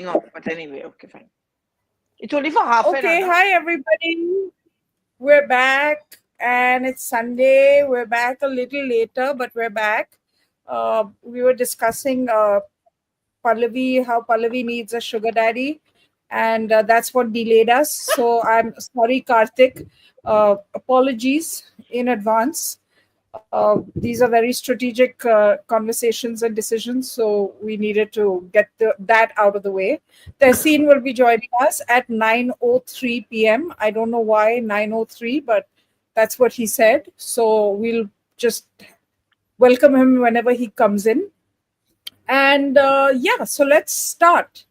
off. But anyway, okay, fine. It's only for half an hour. Okay, hi everybody. We're back and it's Sunday. We're back a little later, but we're back. We were discussing Pallavi, how Pallavi needs a sugar daddy, and that's what delayed us. So I'm sorry, Karthik. Apologies in advance. These are very strategic conversations and decisions, so we needed to get that out of the way. Tehseen will be joining us at 9:03 p.m. I don't know why 9:03, but that's what he said. So we'll just welcome him whenever he comes in. And so let's start.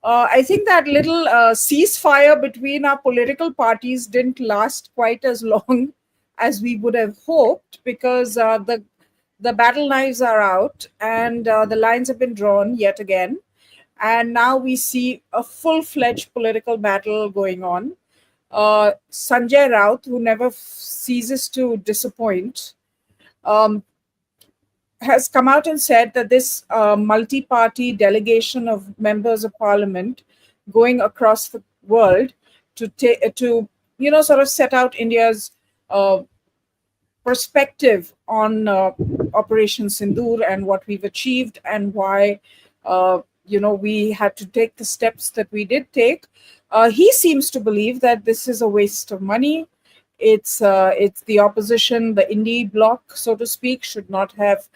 I think that little ceasefire between our political parties didn't last quite as long as we would have hoped, because the battle knives are out and the lines have been drawn yet again. And now we see a full-fledged political battle going on. Sanjay Raut, who never ceases to disappoint, has come out and said that this multi-party delegation of members of parliament going across the world to sort of set out India's perspective on Operation Sindoor and what we've achieved and why we had to take the steps that we did take. He seems to believe that this is a waste of money. It's the opposition, the indie bloc, so to speak, should not have,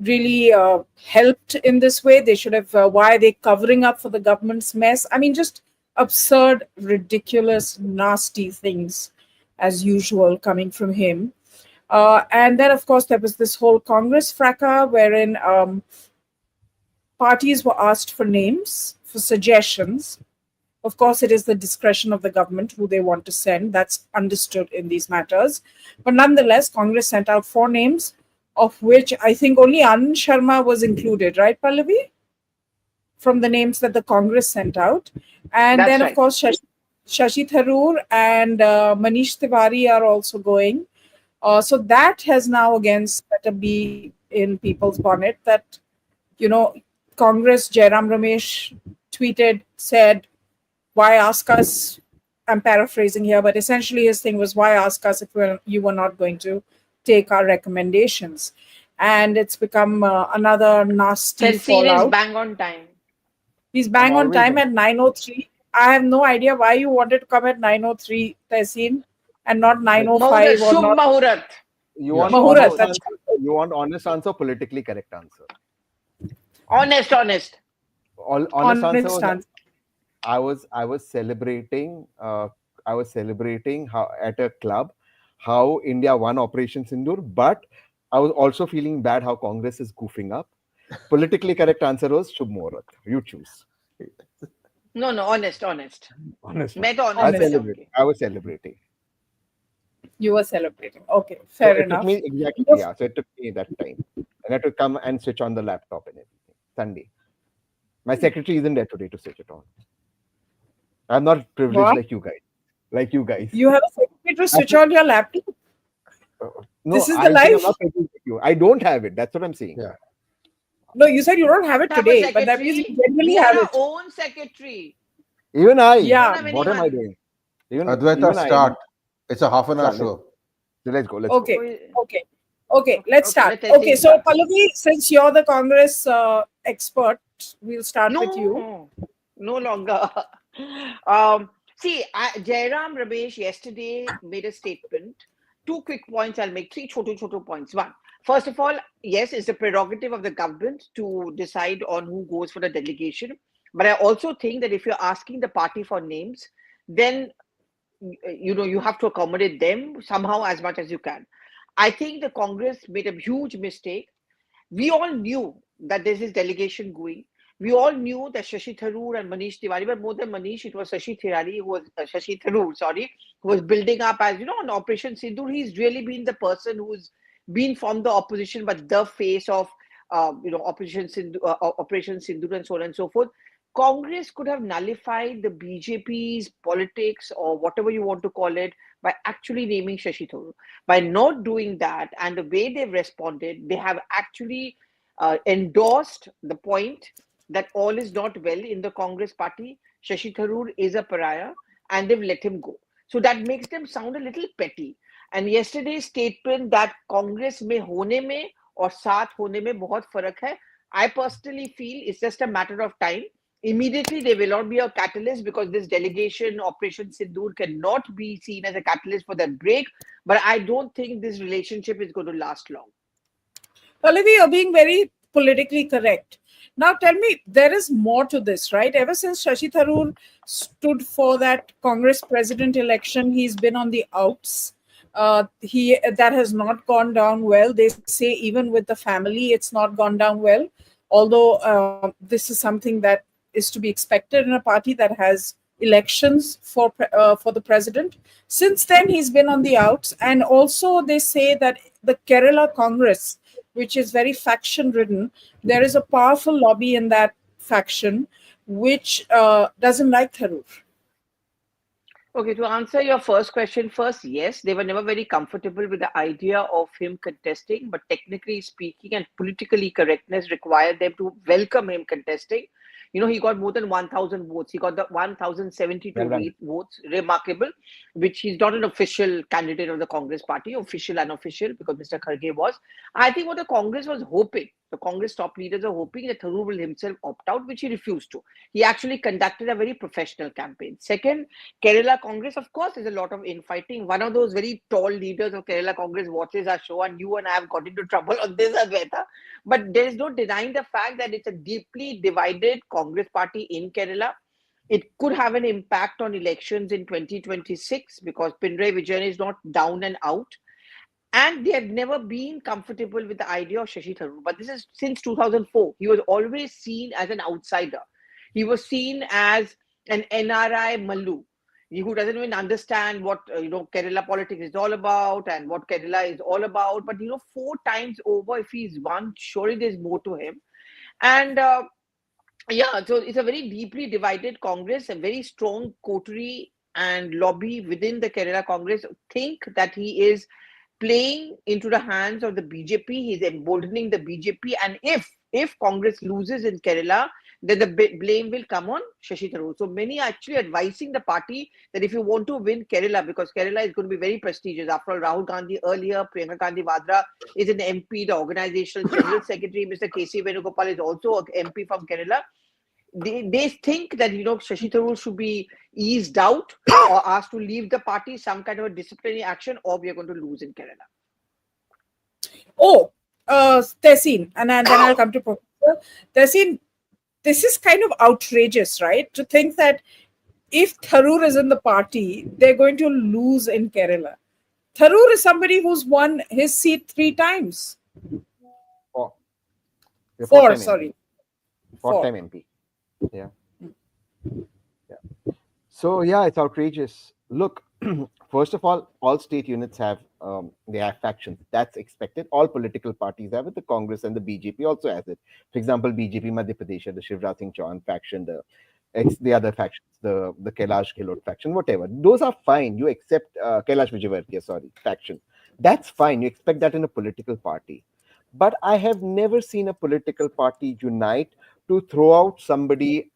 really helped in this way. They should have. Why are they covering up for the government's mess? I mean, just absurd, ridiculous, nasty things, as usual, coming from him. And then, of course, there was this whole Congress fracas wherein parties were asked for names, for suggestions. Of course, it is the discretion of the government who they want to send. That's understood in these matters. But nonetheless, Congress sent out 4 names, of which I think only Anand Sharma was included, right, Pallavi? From the names that the Congress sent out. And That's then, right. of course, Shashi Tharoor and Manish Tiwari are also going. So that has now again set a bee in people's bonnet that, Congress, Jairam Ramesh tweeted, said, why ask us? I'm paraphrasing here, but essentially his thing was, why ask us if you were not going to take our recommendations? And it's become another nasty Tehseen fallout. is bang on time. He's bang on time at 9:03. I have no idea why you wanted to come at 9:03, Tehseen, and not 9:05 or not. Mahurat. You want Mahurat, you want honest answer, politically correct answer. Honest. Honest Honest answer. I was celebrating how at a club how India won Operation Sindoor, but I was also feeling bad how Congress is goofing up. Politically correct answer was Shubh Muhurat. You choose. No, honest. Honest. I was celebrating. You were celebrating. Okay, fair enough. Took me exactly, yeah. So it took me that time. And I had to come and switch on the laptop and everything. Sunday. My secretary isn't there today to switch it on. I'm not privileged like you guys. You have a secretary to switch on your laptop? No, this is the life. I don't have it. That's what I'm saying. Yeah. No, you said you don't have it today, but that means you generally have it. Own secretary. Even I. Yeah. What am I doing? Advaita, start. It's a half an hour show. So let's go. Okay, let's start. Okay, so Pallavi, since you're the Congress expert, we'll start with you. No longer. Jairam Ramesh yesterday made a statement. 2 quick points. I'll make 3 chotu points. One, first of all, yes, it's the prerogative of the government to decide on who goes for the delegation. But I also think that if you're asking the party for names, then you have to accommodate them somehow as much as you can. I think the Congress made a huge mistake. We all knew that there's this delegation going. We all knew that Shashi Tharoor and Manish Tiwari, but more than Manish, it was Shashi Tharoor, who was building up as, on Operation Sindoor. He's really been the person who's been from the opposition, but the face of, Operation Sindoor and so on and so forth. Congress could have nullified the BJP's politics or whatever you want to call it by actually naming Shashi Tharoor. By not doing that and the way they've responded, they have actually endorsed the point that all is not well in the Congress party. Shashi Tharoor is a pariah and they've let him go. So that makes them sound a little petty. And yesterday's statement that Congress में होने में और साथ होने में बहुत फर्क है, I personally feel it's just a matter of time. Immediately, they will not be a catalyst because this delegation, Operation Sindoor, cannot be seen as a catalyst for that break. But I don't think this relationship is going to last long. Pallavi, you're being very politically correct. Now tell me, there is more to this, right? Ever since Shashi Tharoor stood for that Congress president election, he's been on the outs. That has not gone down well. They say even with the family, it's not gone down well. Although this is something that is to be expected in a party that has elections for the president. Since then, he's been on the outs, and also they say that the Kerala Congress, which is very faction ridden, there is a powerful lobby in that faction which doesn't like Tharoor. Okay, to answer your first question first, yes, they were never very comfortable with the idea of him contesting, but technically speaking and politically correctness required them to welcome him contesting. You know, he got more than 1,000 votes. He got the 1,072 votes, remarkable, which he's not an official candidate of the Congress party, official, unofficial, because Mr. Kharge was. I think what the Congress was hoping, the Congress top leaders are hoping that Tharoor will himself opt out, which he refused to. He actually conducted a very professional campaign. Second, Kerala Congress, of course, there's a lot of infighting. One of those very tall leaders of Kerala Congress watches our show, and you and I have got into trouble on this, Advaita. But there is no denying the fact that it's a deeply divided Congress party in Kerala. It could have an impact on elections in 2026 because Pinarayi Vijayan is not down and out. And they have never been comfortable with the idea of Shashi Tharoor. But this is since 2004. He was always seen as an outsider. He was seen as an NRI Mallu, who doesn't even understand what Kerala politics is all about and what Kerala is all about. But 4 times over, if he's won, surely there's more to him. And yeah, so it's a very deeply divided Congress, a very strong coterie and lobby within the Kerala Congress think that he is playing into the hands of the BJP. He's emboldening the BJP. And if Congress loses in Kerala, then the blame will come on Shashi Tharoor. So many are actually advising the party that if you want to win Kerala, because Kerala is going to be very prestigious. After all, Rahul Gandhi earlier, Priyanka Gandhi Vadra is an MP, the organizational general secretary, Mr. K.C. Venugopal is also an MP from Kerala. They think that Shashi Tharoor should be eased out or asked to leave the party, some kind of a disciplinary action, or we are going to lose in Kerala. Oh, Tehseen, and then I'll come to Professor. Tehseen, this is kind of outrageous, right? To think that if Tharoor is in the party, they're going to lose in Kerala. Tharoor is somebody who's won his seat 3 times. 4. 4, sorry. 4-time MP. Yeah. So yeah, it's outrageous. Look, first of all state units have they have factions. That's expected. All political parties have it. The Congress and the BJP also has it. For example, BJP Madhya Pradesh, the Shivraj Singh Chauhan faction, the other factions, the Kailash Gehlot faction, whatever. Those are fine. You accept Kailash Vijayvargiya, faction. That's fine. You expect that in a political party. But I have never seen a political party unite to throw out somebody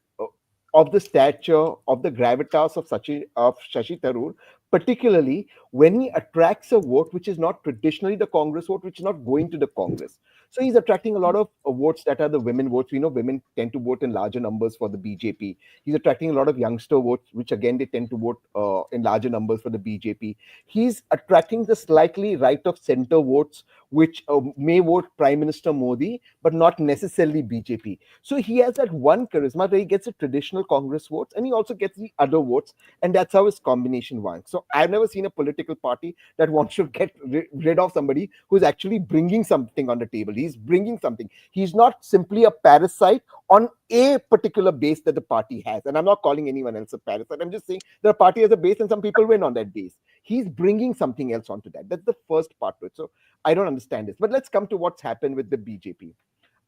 of the stature, of the gravitas of Shashi Tharoor, particularly when he attracts a vote which is not traditionally the Congress vote, which is not going to the Congress. So he's attracting a lot of votes that are the women votes. We know women tend to vote in larger numbers for the BJP. He's attracting a lot of youngster votes, which again, they tend to vote in larger numbers for the BJP. He's attracting the slightly right of center votes, which may vote Prime Minister Modi, but not necessarily BJP. So he has that one charisma where he gets the traditional Congress votes and he also gets the other votes. And that's how his combination works. So I've never seen a political party that wants to get rid of somebody who's actually bringing something on the table. He's bringing something. He's not simply a parasite on a particular base that the party has. And I'm not calling anyone else a parasite. I'm just saying the party has a base and some people win on that base. He's bringing something else onto that. That's the first part to it. So I don't understand this. But let's come to what's happened with the BJP.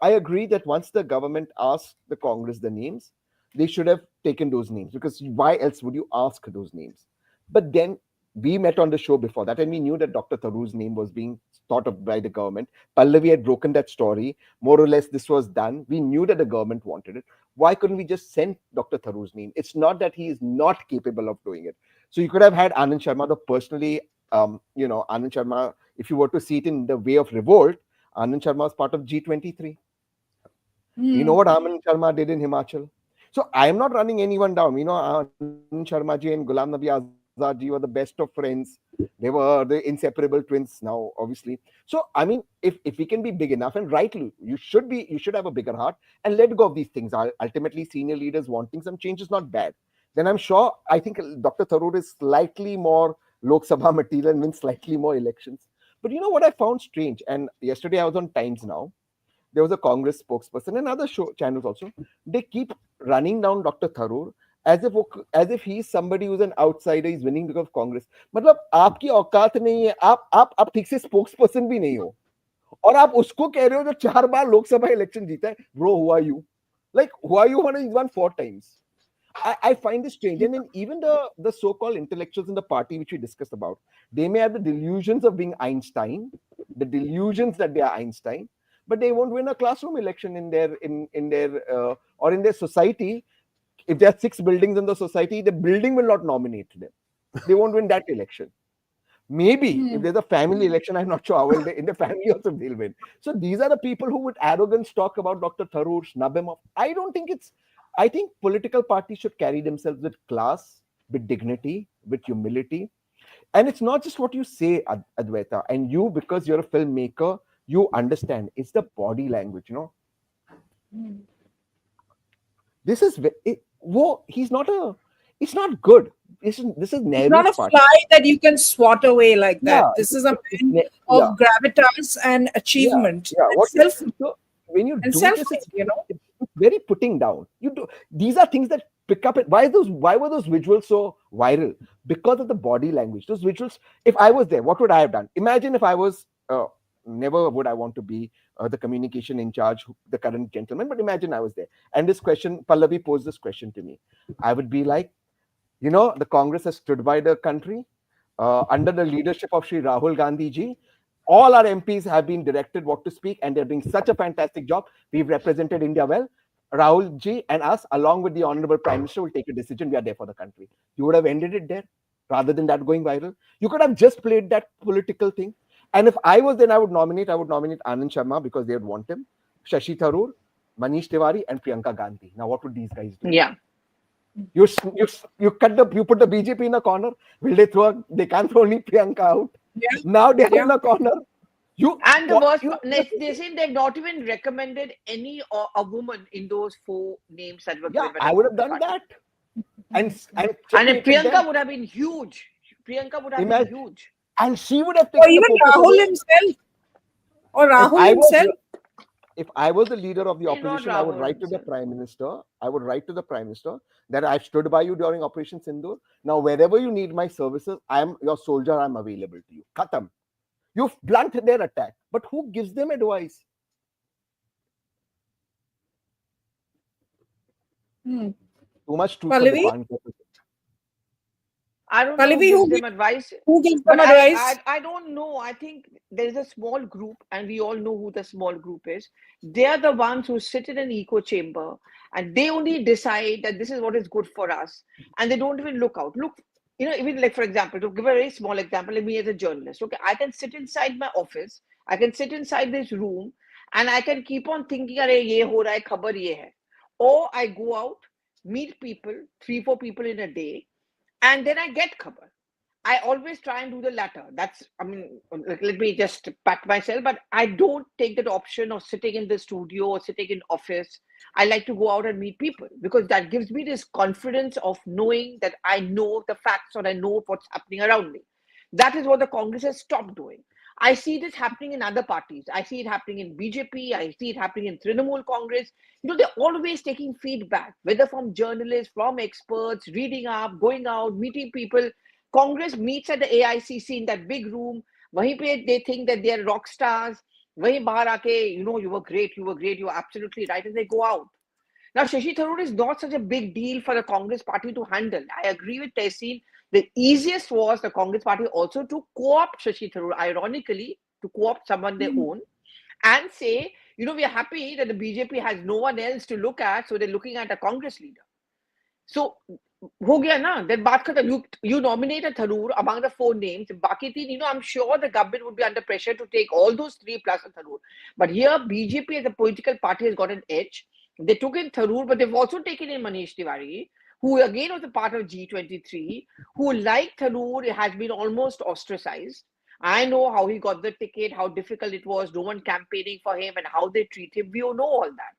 I agree that once the government asked the Congress the names, they should have taken those names, because why else would you ask those names? But then we met on the show before that and we knew that Dr. Tharoor's name was being thought of by the government. Pallavi had broken that story. More or less, this was done. We knew that the government wanted it. Why couldn't we just send Dr. Tharoor's name? It's not that he is not capable of doing it. So you could have had Anand Sharma, though personally, Anand Sharma, if you were to see it in the way of revolt, Anand Sharma was part of G23. You know what Anand Sharma did in Himachal? So I am not running anyone down. Anand Sharma ji and Ghulam Nabi Azad ji were the best of friends. They were the inseparable twins now, obviously. So I mean, if we can be big enough, and rightly, you should have a bigger heart and let go of these things. Ultimately, senior leaders wanting some change is not bad. Then I'm sure, I think Dr. Tharoor is slightly more Lok Sabha material and wins slightly more elections. But you know what I found strange? And yesterday I was on Times Now. There was a Congress spokesperson and other channels also. They keep running down Dr. Tharoor as if he's somebody who's an outsider, he's winning because of Congress. मतलब आपकी औकात नहीं है, आप ठीक से spokesperson भी नहीं हो, और आप उसको कह रहे हो जो 4 बार लोकसभा इलेक्शन जीता है. Bro, who are you? Like, who are you when he's won 4 times? I find this strange. And then even the so-called intellectuals in the party, which we discussed about, they may have the delusions of being Einstein, the delusions that they are Einstein, but they won't win a classroom election in their society. If there are 6 buildings in the society, the building will not nominate them. They won't win that election. Maybe if there's a family election, I'm not sure how in the family also they'll win. So these are the people who with arrogance talk about Dr. Tharoor, snub him off. I think political parties should carry themselves with class, with dignity, with humility. And it's not just what you say, Advaita. And you, because you're a filmmaker, you understand. It's the body language, This is he's not it's not good. This is It's not a fly that you can swat away like that. Yeah, this is a man of gravitas and achievement. So when you do this, it's very putting down. These are things that pick up. Why were those visuals so viral? Because of the body language. Those visuals. If I was there, what would I have done? Imagine if I was. Never would I want to be the communication in charge, the current gentleman. But imagine I was there, and this question, Pallavi posed this question to me. I would be like, the Congress has stood by the country under the leadership of Shri Rahul Gandhi ji. All our MPs have been directed what to speak, and they're doing such a fantastic job. We've represented India well. Rahul ji and us, along with the Honorable Prime Minister, will take a decision. We are there for the country. You would have ended it there rather than that going viral. You could have just played that political thing. And if I was then, I would nominate Anand Sharma because they would want him, Shashi Tharoor, Manish Tiwari, and Priyanka Gandhi. Now, what would these guys do? Yeah. You put the BJP in a corner. Will they throw? They can't throw only Priyanka out. Yeah. Now they're in a corner. The worst, they say they've not even recommended any a woman in those 4 names that were given. I would have done that. And if Priyanka would have been huge. Priyanka would have been huge. And she would have taken even Rahul himself. Or Rahul himself. If I was the leader of the opposition, I would write to the Prime Minister. That I've stood by you during Operation Sindoor. Now, wherever you need my services, I am your soldier. I'm available to you. Khatam. You've blunted their attack. But who gives them advice? Too much truth. Pallavi? I don't know who gives them advice. Who gives them advice? I don't know. I think there's a small group, and we all know who the small group is. They are the ones who sit in an echo chamber, and they only decide that this is what is good for us, and they don't even look out. Look, even like, for example, to give a very small example, like me as a journalist, okay, I can sit inside my office, I can sit inside this room, and I can keep on thinking, "Arey, ye ho raha hai, khabar ye hai," or I go out, meet people, 3-4 people in a day. And then I get khabar. I always try and do the latter. Let me just pat myself, but I don't take that option of sitting in the studio or sitting in office. I like to go out and meet people because that gives me this confidence of knowing that I know the facts or I know what's happening around me. That is what the Congress has stopped doing. I see this happening in other parties. I see it happening in BJP. I see it happening in Trinamool Congress. They're always taking feedback, whether from journalists, from experts, reading up, going out, meeting people. Congress meets at the AICC in that big room. Wahin pe they think that they're rock stars. Wahin bahar aake, you were great, you were absolutely right, and they go out. Now, Shashi Tharoor is not such a big deal for the Congress party to handle. I agree with Tehseen. The easiest was the Congress party also to co-opt Shashi Tharoor, ironically, to co-opt someone they own and say, we are happy that the BJP has no one else to look at, so they're looking at a Congress leader. So, ho gaya na, then baat khatam. You nominate a Tharoor among the 4 names. Baki teen, I'm sure the government would be under pressure to take all those 3 plus a Tharoor. But here, BJP as a political party has got an edge. They took in Tharoor, but they've also taken in Manish Tiwari, who again was a part of G23, who, like Tharoor, has been almost ostracized. I know how he got the ticket, how difficult it was, no one campaigning for him, and how they treat him. We all know all that.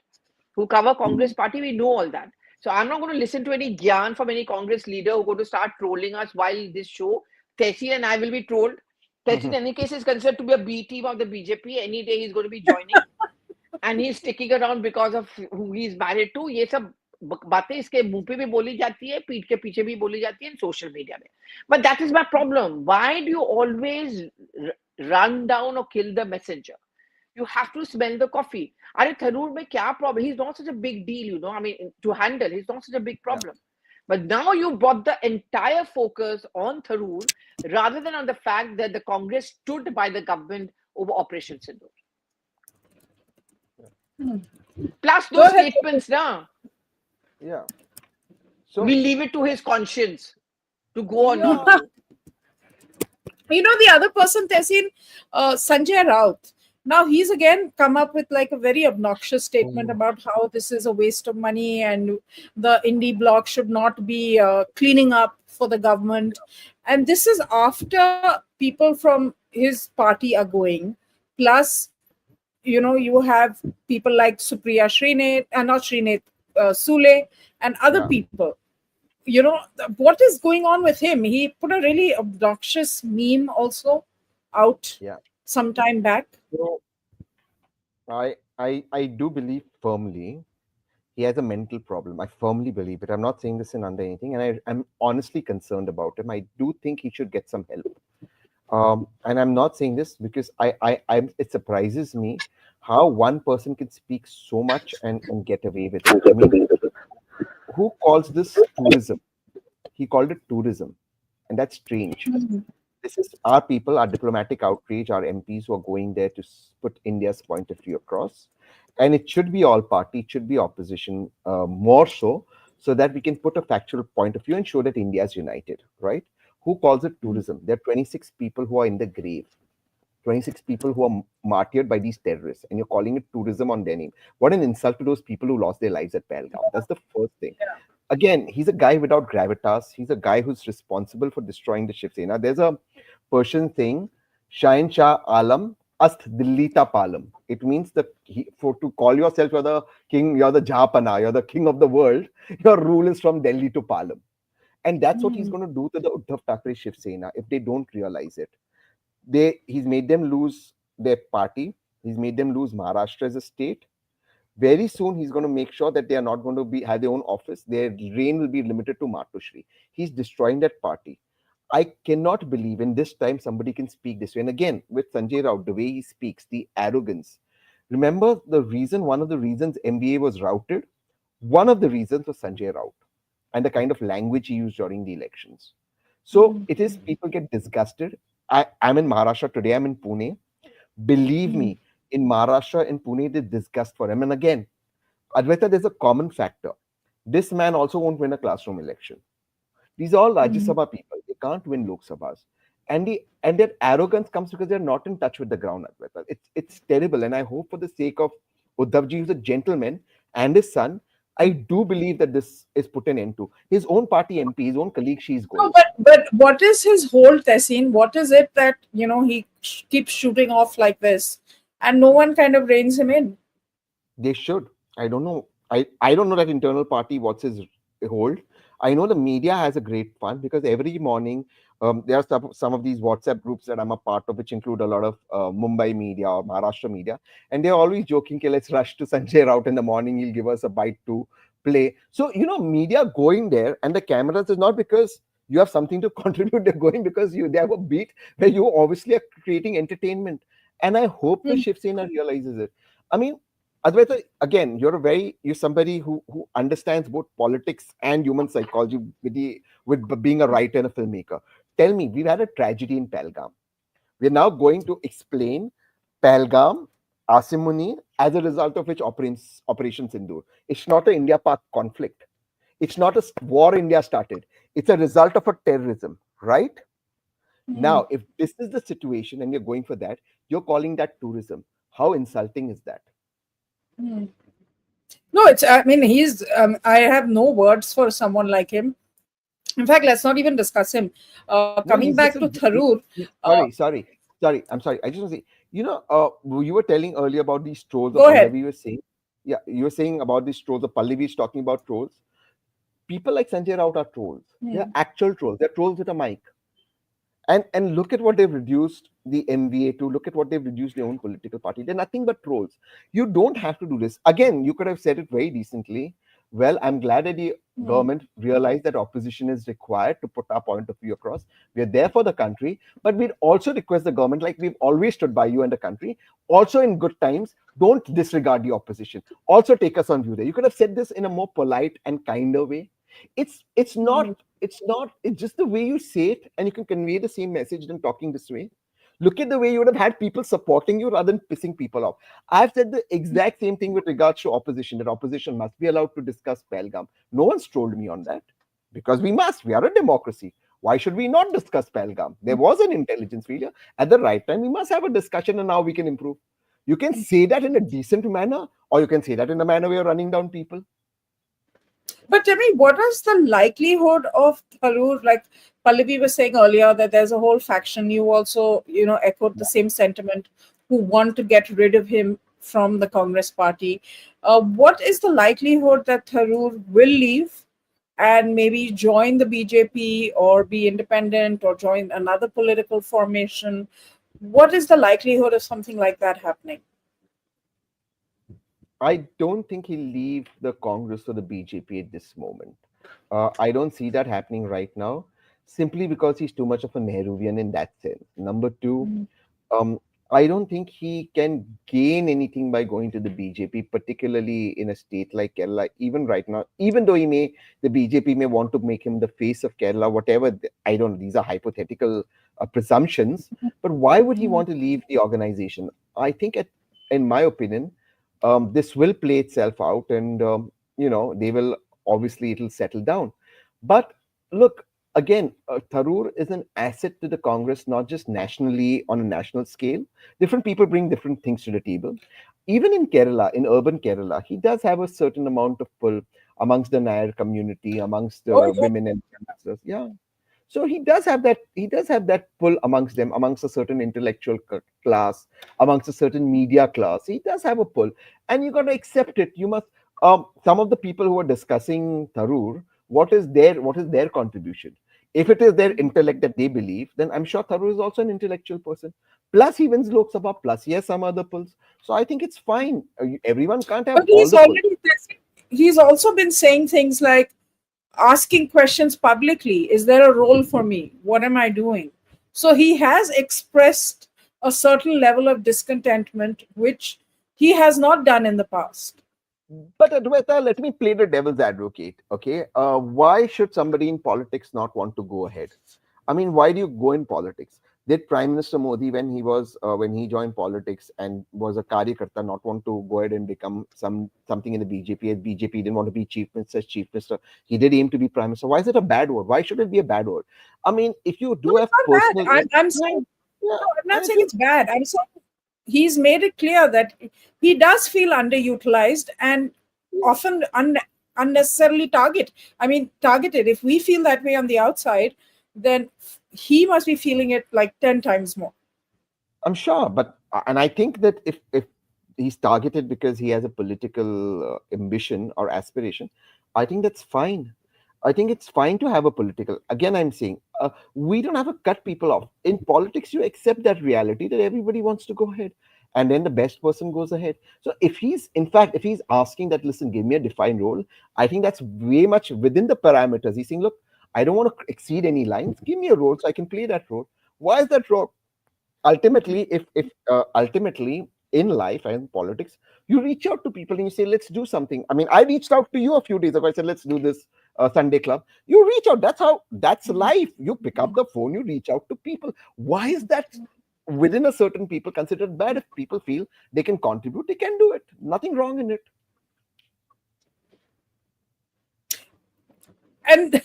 Who cover Congress party, we know all that. So I'm not going to listen to any gyan from any Congress leader who going to start trolling us while this show. Tehseen and I will be trolled. Tehseen, in any case, is considered to be a B team of the BJP. Any day he's going to be joining. And he's sticking around because of who he's married to. ये सब बातें इसके मुंह पे भी बोली जाती है, पीठ के पीछे भी बोली जाती है, social media में. But that is my problem. Why do you always run down or kill the messenger? You have to smell the coffee. Are Tharoor mein kya problem? He's not such a big deal, I mean, to handle. He's not such a big problem. But now you brought the entire focus on Tharoor rather than on the fact that the Congress stood by the government over Operation Sindoor. Plus those statements, na? Yeah. So we leave it to his conscience to go on. Yeah. The other person, Tehseen, Sanjay Raut. Now he's again come up with like a very obnoxious statement about how this is a waste of money and the indie bloc should not be cleaning up for the government. And this is after people from his party are going. Plus, you have people like Supriya Sule and other people. What is going on with him? He put a really obnoxious meme also out some time back. So, I do believe firmly he has a mental problem. I firmly believe it. I'm not saying this in under anything, and I'm honestly concerned about him. I do think he should get some help. And I'm not saying this because it surprises me how one person can speak so much and get away with it. I mean, who calls this tourism? He called it tourism, and that's strange. This is our people, our diplomatic outreach, our MPs who are going there to put India's point of view across. And it should be all party, it should be opposition more so that we can put a factual point of view and show that India is united, right? Who calls it tourism? There are 26 people who are in the grave, 26 people who are martyred by these terrorists, and you're calling it tourism on their name. What an insult to those people who lost their lives at Pahalgam. That's the first thing. Again, he's a guy without gravitas. He's a guy who's responsible for destroying the Shiv Sena. There's a Persian thing, Shahin Shah Alam, Ast Dilli Ta Palam. It means to call yourself, you're the king, you're the Jahapana, you're the king of the world. Your rule is from Delhi to Palam. And that's what he's going to do to the Uddhav Thackeray Shiv Sena if they don't realize it. He's made them lose their party. He's made them lose Maharashtra as a state. Very soon, he's going to make sure that they are not going to have their own office. Their reign will be limited to Matushri. He's destroying that party. I cannot believe in this time somebody can speak this way. And again, with Sanjay Raut, the way he speaks, the arrogance. Remember one of the reasons MBA was routed? One of the reasons was Sanjay Raut and the kind of language he used during the elections. So it is people get disgusted. I'm in Maharashtra today. I'm in Pune. Believe me, in Maharashtra and Pune, there's disgust for him. And again, Advaita, there's a common factor. This man also won't win a classroom election. These are all Rajya Sabha people. They can't win Lok Sabhas. And their arrogance comes because they're not in touch with the ground, Advaita. It's terrible. And I hope for the sake of Uddhavji, who's a gentleman, and his son, I do believe that this is put an end to. His own party MP, his own colleague, she's going. No, but what is his whole Tehseen? What is it that, he keeps shooting off like this and no one kind of reins him in? They should. I don't know. I don't know that internal party, what's his hold. I know the media has a great fun because every morning there are some of these WhatsApp groups that I'm a part of, which include a lot of Mumbai media or Maharashtra media. And they're always joking, let's rush to Sanjay Raut in the morning. He'll give us a bite to play. So, media going there and the cameras is not because you have something to contribute. They're going because they have a beat where you obviously are creating entertainment. And I hope the Shiv Sena realizes it. I mean, Advaita, again, you're somebody who understands both politics and human psychology with being a writer and a filmmaker. Tell me, we've had a tragedy in Pahalgam. We're now going to explain Pahalgam, Asim Munir, as a result of which Operation Sindoor. It's not an India-Pak conflict. It's not a war India started. It's a result of a terrorism, right? Now, if this is the situation and you're going for that, you're calling that tourism. How insulting is that? No, it's, I mean, I have no words for someone like him. In fact, let's not even discuss him. Coming back to Tharoor. Sorry. I'm sorry. I just want to say, you were telling earlier about these trolls. Go ahead. You were saying, you were saying about these trolls. The Pallavi is talking about trolls. People like Sanjay Raut are trolls. They're actual trolls. They're trolls with a mic. And look at what they've reduced the MVA to. Look at what they've reduced their own political party. They're nothing but trolls. You don't have to do this. Again, you could have said it very decently. Well, I'm glad that the government realized that opposition is required to put our point of view across. We are there for the country, but we'd also request the government, like we've always stood by you and the country, also in good times, don't disregard the opposition. Also take us on view there. You could have said this in a more polite and kinder way. It's just the way you say it, and you can convey the same message than talking this way. Look at the way you would have had people supporting you rather than pissing people off. I've said the exact same thing with regards to opposition, that opposition must be allowed to discuss Pahalgam. No one's trolled me on that, because we must. We are a democracy. Why should we not discuss Pahalgam? There was an intelligence failure. At the right time, we must have a discussion, and now we can improve. You can say that in a decent manner, or you can say that in a manner where you're running down people. But tell me, what is the likelihood of Tharoor, like Pallavi was saying earlier, that there's a whole faction, you also, echoed the same sentiment, who want to get rid of him from the Congress party. What is the likelihood that Tharoor will leave and maybe join the BJP or be independent or join another political formation? What is the likelihood of something like that happening? I don't think he'll leave the Congress or the BJP at this moment. I don't see that happening right now, simply because he's too much of a Nehruvian in that sense. Number two, I don't think he can gain anything by going to the BJP, particularly in a state like Kerala, even right now, even though the BJP may want to make him the face of Kerala, whatever, I don't know, these are hypothetical presumptions, but why would he want to leave the organization? I think, in my opinion, this will play itself out, and they will, obviously it'll settle down. But look, again, Tharoor is an asset to the Congress, not just nationally, on a national scale. Different people bring different things to the table. Even in Kerala, in urban Kerala, he does have a certain amount of pull amongst the Nair community, amongst the women and youngsters. Yeah. So he does have that pull amongst them, amongst a certain intellectual class, amongst a certain media class. He does have a pull, and you got to accept it. You must. Some of the people who are discussing Tharoor, what is their contribution? If it is their intellect that they believe, then I'm sure Tharoor is also an intellectual person. Plus, he wins Lok Sabha. Plus, he has some other pulls. So I think it's fine. Everyone can't have. But he's also been saying things like, asking questions publicly. Is there a role for me? What am I doing? So he has expressed a certain level of discontentment, which he has not done in the past. But Adwaita, let me play the devil's advocate. Okay, why should somebody in politics not want to go ahead? I mean, why do you go in politics? Did Prime Minister Modi, when he joined politics and was a Karyakarta, not want to go ahead and become something in the BJP? As BJP didn't want to be chief minister. He did aim to be prime minister. Why is it a bad word? Why should it be a bad word? I mean, if you do have personal, I'm saying, I'm not saying it's bad. I'm saying he's made it clear that he does feel underutilized and often unnecessarily targeted. If we feel that way on the outside, then he must be feeling it like 10 times more. I'm sure, and I think that if he's targeted because he has a political ambition or aspiration, I think that's fine. I think it's fine to have a political. Again, I'm saying we don't have to cut people off. In politics, you accept that reality that everybody wants to go ahead, and then the best person goes ahead. So if he's asking that, listen, give me a defined role, I think that's way much within the parameters. He's saying, look, I don't want to exceed any lines. Give me a role so I can play that role. Why is that wrong? Ultimately, ultimately in life and in politics, you reach out to people and you say, let's do something. I mean, I reached out to you a few days ago. I said, let's do this Sunday club. You reach out. That's life. You pick up the phone, you reach out to people. Why is that within a certain people considered bad. If people feel they can contribute, they can do it. Nothing wrong in it. And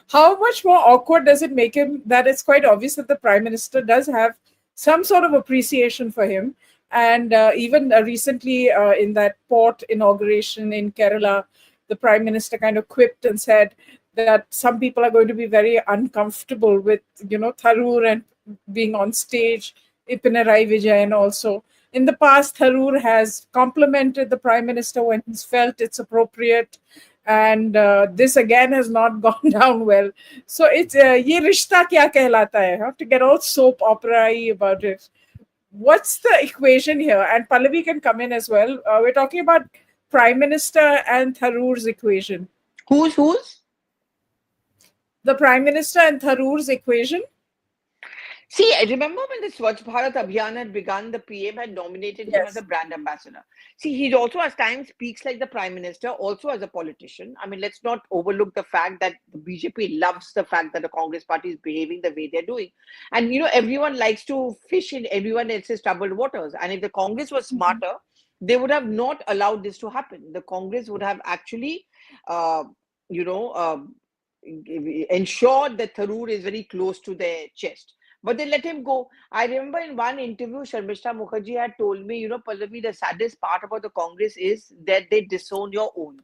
how much more awkward does it make him that it's quite obvious that the Prime Minister does have some sort of appreciation for him? And even recently in that port inauguration in Kerala, the Prime Minister kind of quipped and said that some people are going to be very uncomfortable with, Tharoor and being on stage, Ipinarayi Vijayan also. In the past, Tharoor has complimented the Prime Minister when he's felt it's appropriate. And this again has not gone down well. So it's ye rishta kya kehlata hai? Have to get all soap opera-y about it. What's the equation here? And Pallavi can come in as well. We're talking about Prime Minister and Tharoor's equation. Who's? The Prime Minister and Tharoor's equation. See, I remember when the Swachh Bharat Abhiyan had begun, the PM had nominated him as a brand ambassador. See, he also at times speaks like the Prime Minister, also as a politician. I mean, let's not overlook the fact that the BJP loves the fact that the Congress party is behaving the way they're doing. And, everyone likes to fish in everyone else's troubled waters. And if the Congress was smarter, they would have not allowed this to happen. The Congress would have actually, ensured that Tharoor is very close to their chest. But they let him go. I remember in one interview, Sharmishta Mukherjee had told me, Pallavi, the saddest part about the Congress is that they disown your own.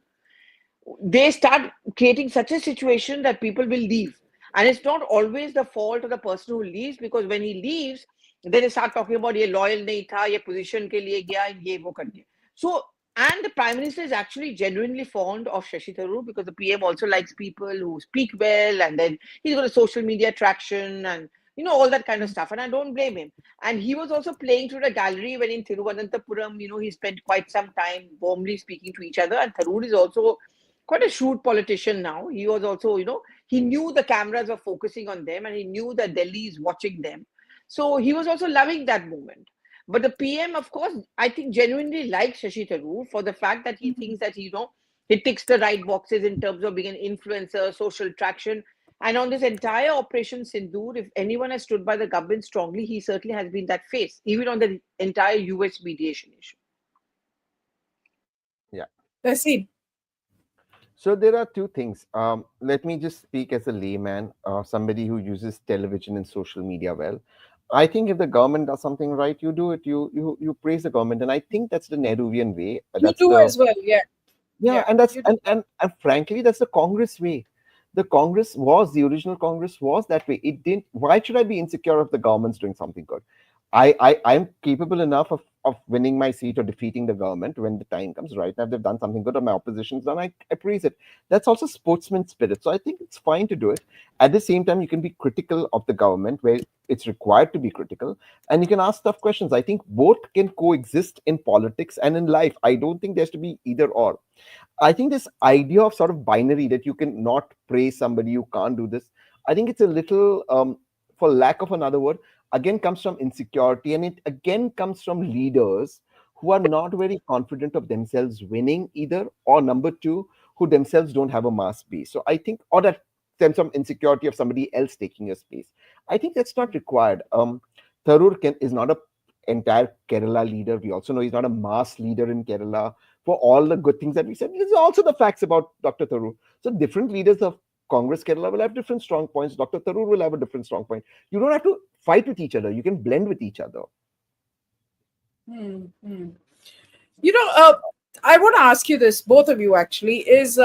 They start creating such a situation that people will leave. And it's not always the fault of the person who leaves, because when he leaves, then they start talking about ye loyal nahi tha, ye position ke liye gaya, ye wo kar diya. So, and the Prime Minister is actually genuinely fond of Shashi Tharoor, because the PM also likes people who speak well, and then he's got a social media traction and all that kind of stuff. And I don't blame him. And he was also playing through the gallery when in Thiruvananthapuram, he spent quite some time warmly speaking to each other. And Tharoor is also quite a shrewd politician now. He was also, he knew the cameras were focusing on them, and he knew that Delhi is watching them. So he was also loving that moment. But the PM, of course, I think genuinely likes Shashi Tharoor for the fact that he thinks that, he ticks the right boxes in terms of being an influencer, social traction. And on this entire Operation Sindoor, if anyone has stood by the government strongly, he certainly has been that face, even on the entire US mediation issue. Yeah. Tehseen. So there are two things. Let me just speak as a layman, somebody who uses television and social media well. I think if the government does something right, you do it. You praise the government, and I think that's the Nehruvian way. That's as well, yeah. Yeah, and that's and frankly, that's the Congress way. The original Congress was that way. It didn't. Why should I be insecure if the government's doing something good? I'm capable enough of winning my seat or defeating the government when the time comes. Right now, if they've done something good or my opposition's done, I praise it. That's also sportsman spirit. So I think it's fine to do it. At the same time, you can be critical of the government where it's required to be critical, and you can ask tough questions. I think both can coexist in politics and in life. I don't think there's to be either or. I think this idea of sort of binary that you can not praise somebody, you can't do this. I think it's a little, for lack of another word, again comes from insecurity, and it again comes from leaders who are not very confident of themselves winning either, or number two, who themselves don't have a mass base. So I think, or that stems from insecurity of somebody else taking your space. I think that's not required. Tharoor is not a entire Kerala leader. We also know he's not a mass leader in Kerala. For all the good things that we said, there's also the facts about Dr. Tharoor. So different leaders of Congress Kerala will have different strong points. Dr. Tharoor will have a different strong point. You don't have to fight with each other. You can blend with each other. I want to ask you this, both of you actually, is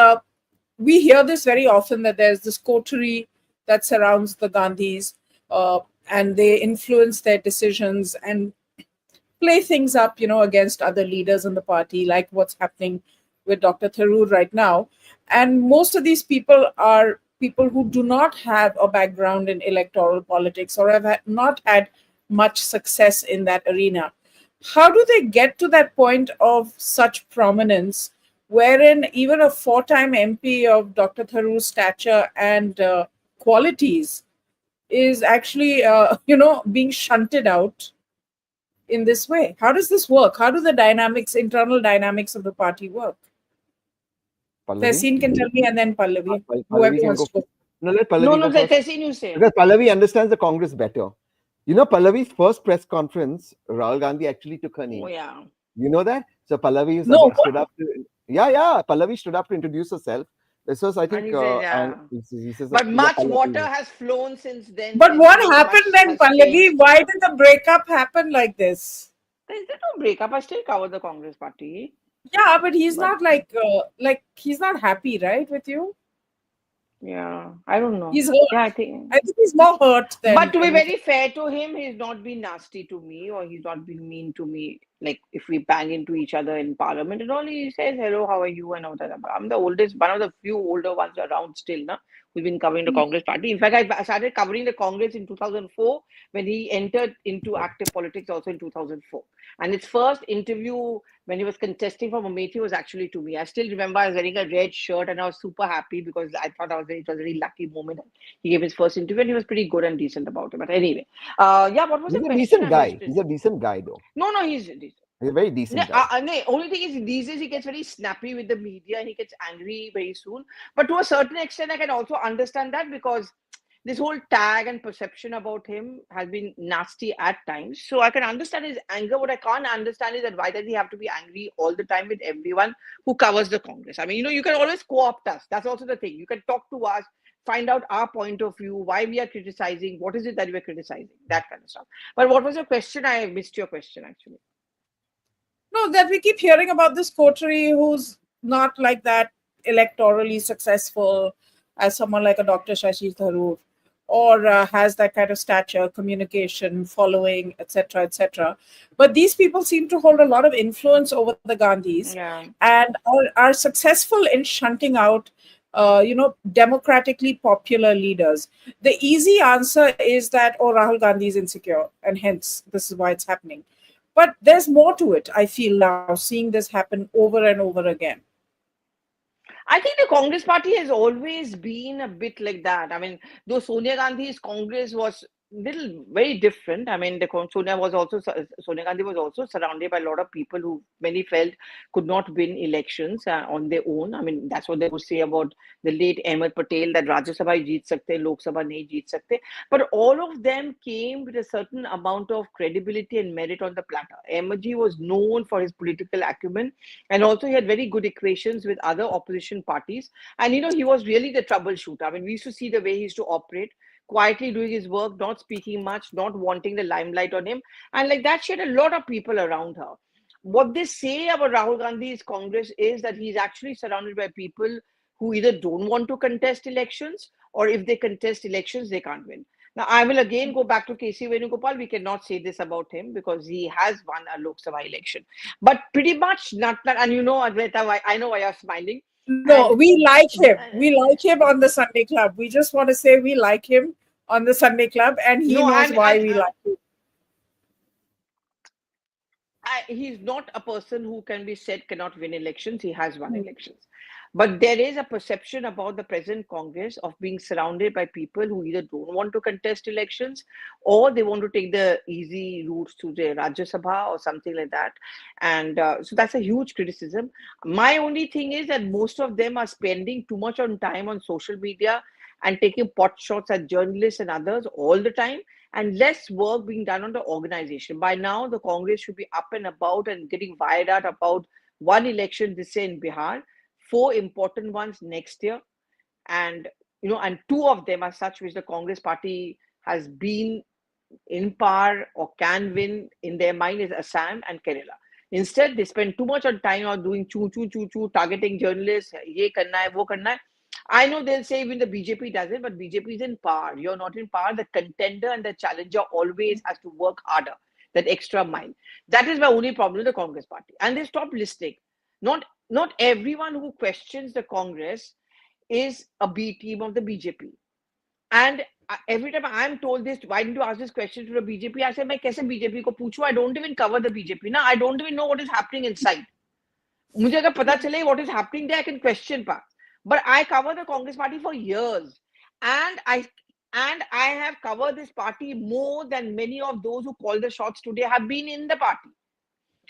we hear this very often, that there's this coterie that surrounds the Gandhis, and they influence their decisions and play things up, against other leaders in the party, like what's happening with Dr. Tharoor right now. And most of these people are people who do not have a background in electoral politics or have not had much success in that arena. How do they get to that point of such prominence, wherein even a 4-time MP of Dr. Tharoor's stature and qualities is actually, being shunted out in this way? How does this work? How do the internal dynamics of the party work? Tehseen can tell me, and then Pallavi. Pallavi can go. No, Tehseen, you say. Because Pallavi understands the Congress better. You know, Pallavi's first press conference, Rahul Gandhi actually took her name. Oh, yeah. You know that? So Pallavi No, stood up to, yeah. Pallavi stood up to introduce herself. This was, I And think, he said, and yeah. he says, But yeah, much water Pallavi. has flown since then, but since, what you know, happened much then, has Pallavi? changed. Why did the breakup happen like this? There's no breakup. I still cover the Congress party. Yeah, but he's But not like he's not happy, right, with you? yeah, I don't know. He's hurt. Yeah, I think. I think he's more hurt But than to be anything. very fair to him, he's not been nasty to me or he's not been mean to me. Like if we bang into each other in parliament and all, he says, hello, how are you? And all that. I'm the oldest, one of the few older ones around still, na, who've been covering the Congress party. In fact, I started covering the Congress in 2004 when he entered into active politics also in 2004. And his first interview when he was contesting for Amethi was actually to me. I still remember I was wearing a red shirt and I was super happy because I thought it was a very lucky moment. He gave his first interview and he was pretty good and decent about it. But anyway, yeah, what was the He's a question? decent I guy. missed it. He's a decent guy, though. No, he's decent. He's a very No, decent guy. no, only thing is these days he gets very snappy with the media and he gets angry very soon. But to a certain extent, I can also understand that because this whole tag and perception about him has been nasty at times. So I can understand his anger. What I can't understand is that why does he have to be angry all the time with everyone who covers the Congress? I mean, you know, you can always co-opt us. That's also the thing. You can talk to us, find out our point of view, why we are criticizing, what is it that we are criticizing, that kind of stuff. But what was your question? I missed your question actually. No, that we keep hearing about this coterie who's not like that electorally successful as someone like a Dr. Shashi Tharoor, or has that kind of stature, communication, following, etc., etc. But these people seem to hold a lot of influence over the Gandhis Yeah. and are successful in shunting out, democratically popular leaders. The easy answer is that, oh, Rahul Gandhi is insecure, and hence this is why it's happening. But there's more to it, I feel now, seeing this happen over and over again. I think the Congress party has always been a bit like that. I mean, though Sonia Gandhi's Congress was little very different. I mean, Sonia Gandhi was also surrounded by a lot of people who many felt could not win elections on their own. I mean, that's what they would say about the late Ahmed Patel that Rajya Sabha hi jeet sakte, Lok Sabha nahi jeet sakte. But all of them came with a certain amount of credibility and merit on the platter. Ahmedji was known for his political acumen and also he had very good equations with other opposition parties. And, you know, he was really the troubleshooter. I mean, we used to see the way he used to operate, quietly doing his work, not speaking much, not wanting the limelight on him. And like that, she had a lot of people around her. What they say about Rahul Gandhi's Congress is that he's actually surrounded by people who either don't want to contest elections or if they contest elections, they can't win. Now, I will again go back to KC Venugopal. We cannot say this about him because he has won a Lok Sabha election. But pretty much not, and you know, Advaita, I know why you're smiling. No, And we like him. We like him on the Sunday Club. We just want to say we like him on the Sunday Club, and he no, knows why we like him. he's not a person who can be said cannot win elections. He has won elections. But there is a perception about the present Congress of being surrounded by people who either don't want to contest elections or they want to take the easy routes to the Rajya Sabha or something like that. And so that's a huge criticism. My only thing is that most of them are spending too much on time on social media and taking pot shots at journalists and others all the time and less work being done on the organization. By now, the Congress should be up and about and getting wired out about one election this year in Bihar, four important ones next year, and and two of them are such which the Congress party has been in power or can win in their mind is Assam and Kerala. Instead, they spend too much on time on doing choo, targeting journalists, ye karna hai, wo karna hai. I know they'll say even the BJP does it, but BJP is in power. You're not in power. The contender and the challenger always has to work harder, that extra mile. That is my only problem with the Congress party. And they stop listening. Not everyone who questions the Congress is a B team of the BJP. And every time I'm told this, why didn't you ask this question to the BJP? I said, मैं कैसे BJP को पूछूं? I don't even cover the BJP. Now I don't even know what is happening inside. मुझे अगर पता चले what is happening there, I can question part. But I cover the Congress party for years, and I have covered this party more than many of those who call the shots today have been in the party.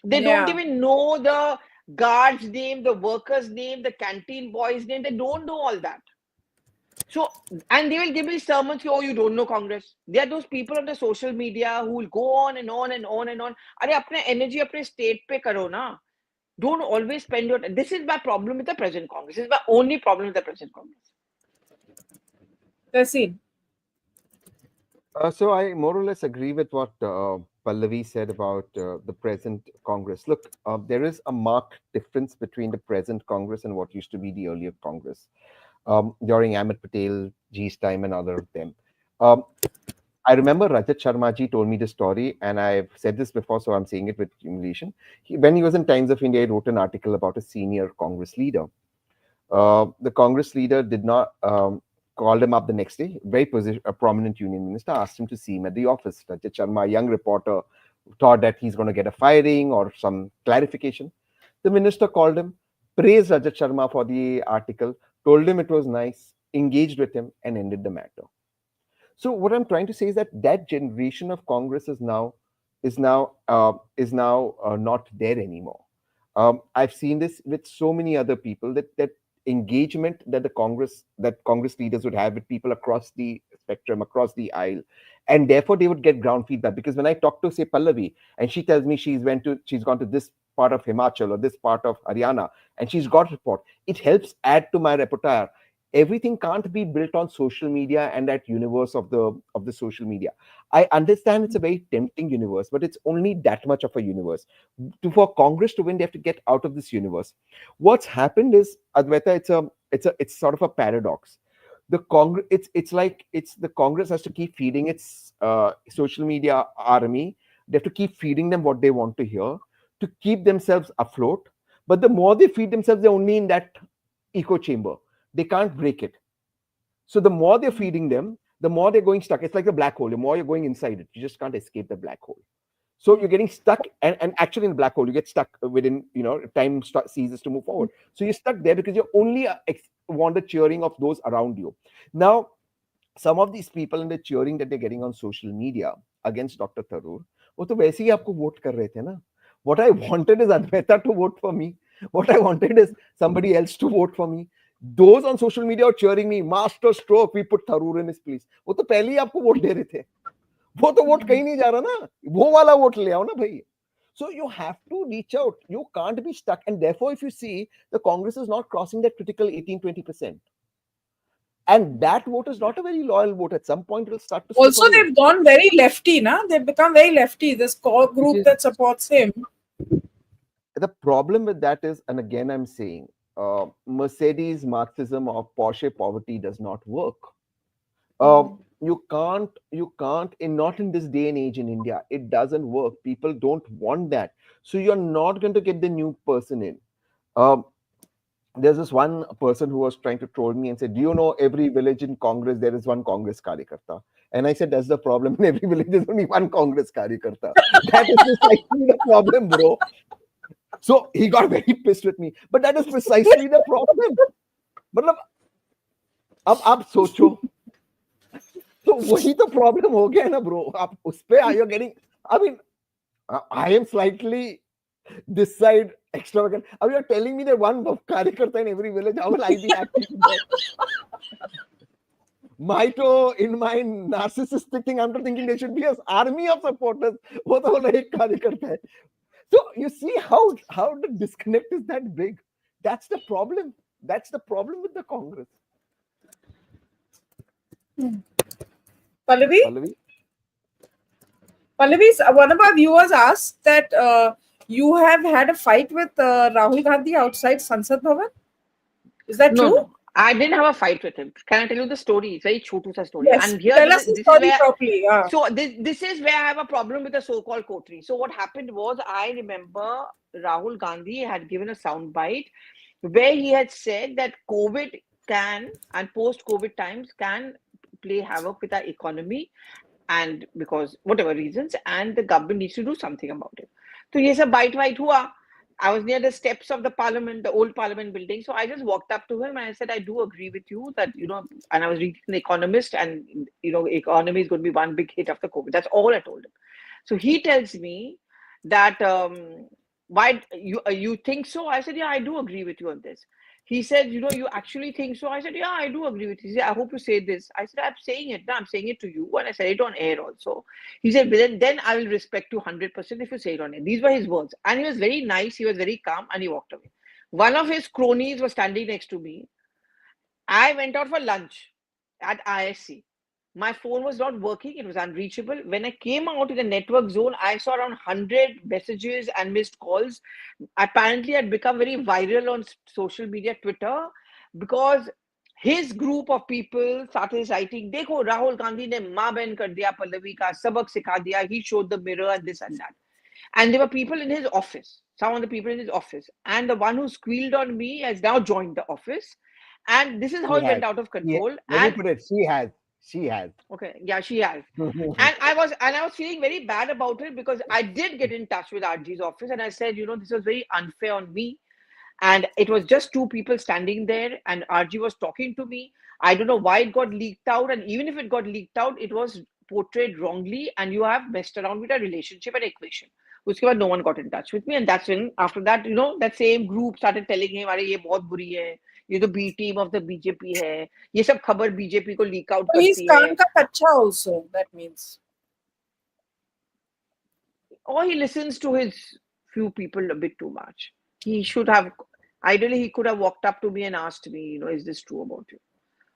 They don't even know the guard's name, the worker's name, the canteen boy's name. They don't know all that. So, and they will give me sermons, oh, you don't know Congress. There are those people on the social media who will go on and on and on and on. Are apne energy apne state pe karo na. Don't always spend your. This is my problem with the present Congress. This is my only problem with the present Congress. Tehseen. So I more or less agree with what Pallavi said about the present Congress. Look, there is a marked difference between the present Congress and what used to be the earlier Congress during Ahmed Patel, G's time, and other of them. Um, I remember Rajat Sharma ji told me the story, and I've said this before, so I'm saying it with humiliation. When he was in Times of India, he wrote an article about a senior Congress leader. The Congress leader did not called him up the next day. A prominent union minister asked him to see him at the office. Rajat Sharma, a young reporter, thought that he's going to get a firing or some clarification. The minister called him, praised Rajat Sharma for the article, told him it was nice, engaged with him, and ended the matter. So what I'm trying to say is that that generation of Congress is now not there anymore. I've seen this with so many other people that engagement that Congress leaders would have with people across the spectrum, across the aisle, and therefore they would get ground feedback. Because when I talk to, say, Pallavi, and she tells me she's gone to this part of Himachal or this part of Haryana, and she's got a report, it helps add to my repertoire. Everything can't be built on social media and that universe of the social media. I understand it's a very tempting universe, but it's only that much of a universe. For Congress to win, they have to get out of this universe. What's happened is, Advaita, it's sort of a paradox. The Congress, it's the Congress has to keep feeding its social media army. They have to keep feeding them what they want to hear to keep themselves afloat. But the more they feed themselves, they're only in that echo chamber. They can't break it. So the more they're feeding them, the more they're going stuck. It's like a black hole. The more you're going inside it, you just can't escape the black hole. So you're getting stuck, and actually in the black hole, you get stuck within, time ceases to move forward. So you're stuck there because you only want the cheering of those around you. Now, some of these people and the cheering that they're getting on social media against Dr. Tharoor, वो तो वैसे ही आपको vote कर रहे थे ना. What I wanted is Advaita to vote for me. What I wanted is somebody else to vote for me. Those on social media are cheering me, master stroke, we put Tharoor in his place. वो तो पहले ही आपको vote दे रहे थे. वो तो vote कहीं नहीं जा रहा ना. वो वाला वोट ले आओ ना भाई. So you have to reach out. You can't be stuck. And therefore, if you see, the Congress is not crossing that critical 18-20%. And that vote is not a very loyal vote. At some point, it will start to. Also, they've gone very lefty, na? They've become very lefty. This core group that supports him. The problem with that is, and again, I'm saying, Mercedes Marxism or Porsche poverty does not work. You can't, not in this day and age in India. It doesn't work. People don't want that. So you're not going to get the new person in. There's this one person who was trying to troll me and said, do you know every village in Congress, there is one Congress Karyakarta? And I said, that's the problem. In every village, there's only one Congress Karyakarta. That is precisely the problem, bro. So he got very pissed with me. But that is precisely the problem. But ab socho. So वही तो problem हो गया ना, bro. आप उस पे you're getting. I mean, I am slightly this side extravagant. I mean, you're telling me that one Karyakarta in every village. How will I be happy with that? In my narcissistic thing, I'm not thinking there should be an army of supporters. वो तो बोला एक कार्यकर्ता है. So you see how the disconnect is that big. That's the problem. That's the problem with the Congress. Pallavi, one of our viewers asked that you have had a fight with Rahul Gandhi outside Sansad Bhavan. Is that true? No, I didn't have a fight with him. Can I tell you the story? It's very chotu sa story. Yes, and here, tell us the story properly. Yeah. So this is where I have a problem with the so-called coterie. So what happened was, I remember Rahul Gandhi had given a soundbite where he had said that COVID can, and post-COVID times, can play havoc with our economy, and because whatever reasons, and the government needs to do something about it. So yes, a bite hua. I was near the steps of the parliament, the old parliament building. So I just walked up to him and I said, I do agree with you that, and I was reading The Economist, and, economy is going to be one big hit after COVID. That's all I told him. So he tells me that, why you think so? I said, yeah, I do agree with you on this. he said, you actually think so? I said, yeah, I do agree with you. He said, I hope you say this. I said, I'm saying it. No, I'm saying it to you. And I said it on air also. He said, well, then I will respect you 100% if you say it on air. These were his words. And he was very nice. He was very calm and he walked away. One of his cronies was standing next to me. I went out for lunch at ISC. My phone was not working. It was unreachable. When I came out in the network zone, I saw around 100 messages and missed calls. Apparently, I'd become very viral on social media, Twitter, because his group of people started writing, देखो राहुल गांधी ने माँ बहन कर दिया पल्लवी का, सबक सिखा दिया, he showed the mirror and this and that. And there were people in his office, some of the people in his office. And the one who squealed on me has now joined the office. And this is how it went out of control. Let me put it, she has. Okay, yeah, she has. And I was feeling very bad about it because I did get in touch with RG's office and I said, this was very unfair on me. And it was just two people standing there and RG was talking to me. I don't know why it got leaked out. And even if it got leaked out, it was portrayed wrongly and you have messed around with a relationship and equation. Uske baad no one got in touch with me. And that's when, after that, that same group started telling him, "Arey, ye bahut buri hai. ये तो B team of the BJP है, ये सब खबर BJP को leak out करती है." He's कान का कच्चा also, that means. Or he listens to his few people a bit too much. He should have, ideally he could have walked up to me and asked me, is this true about you?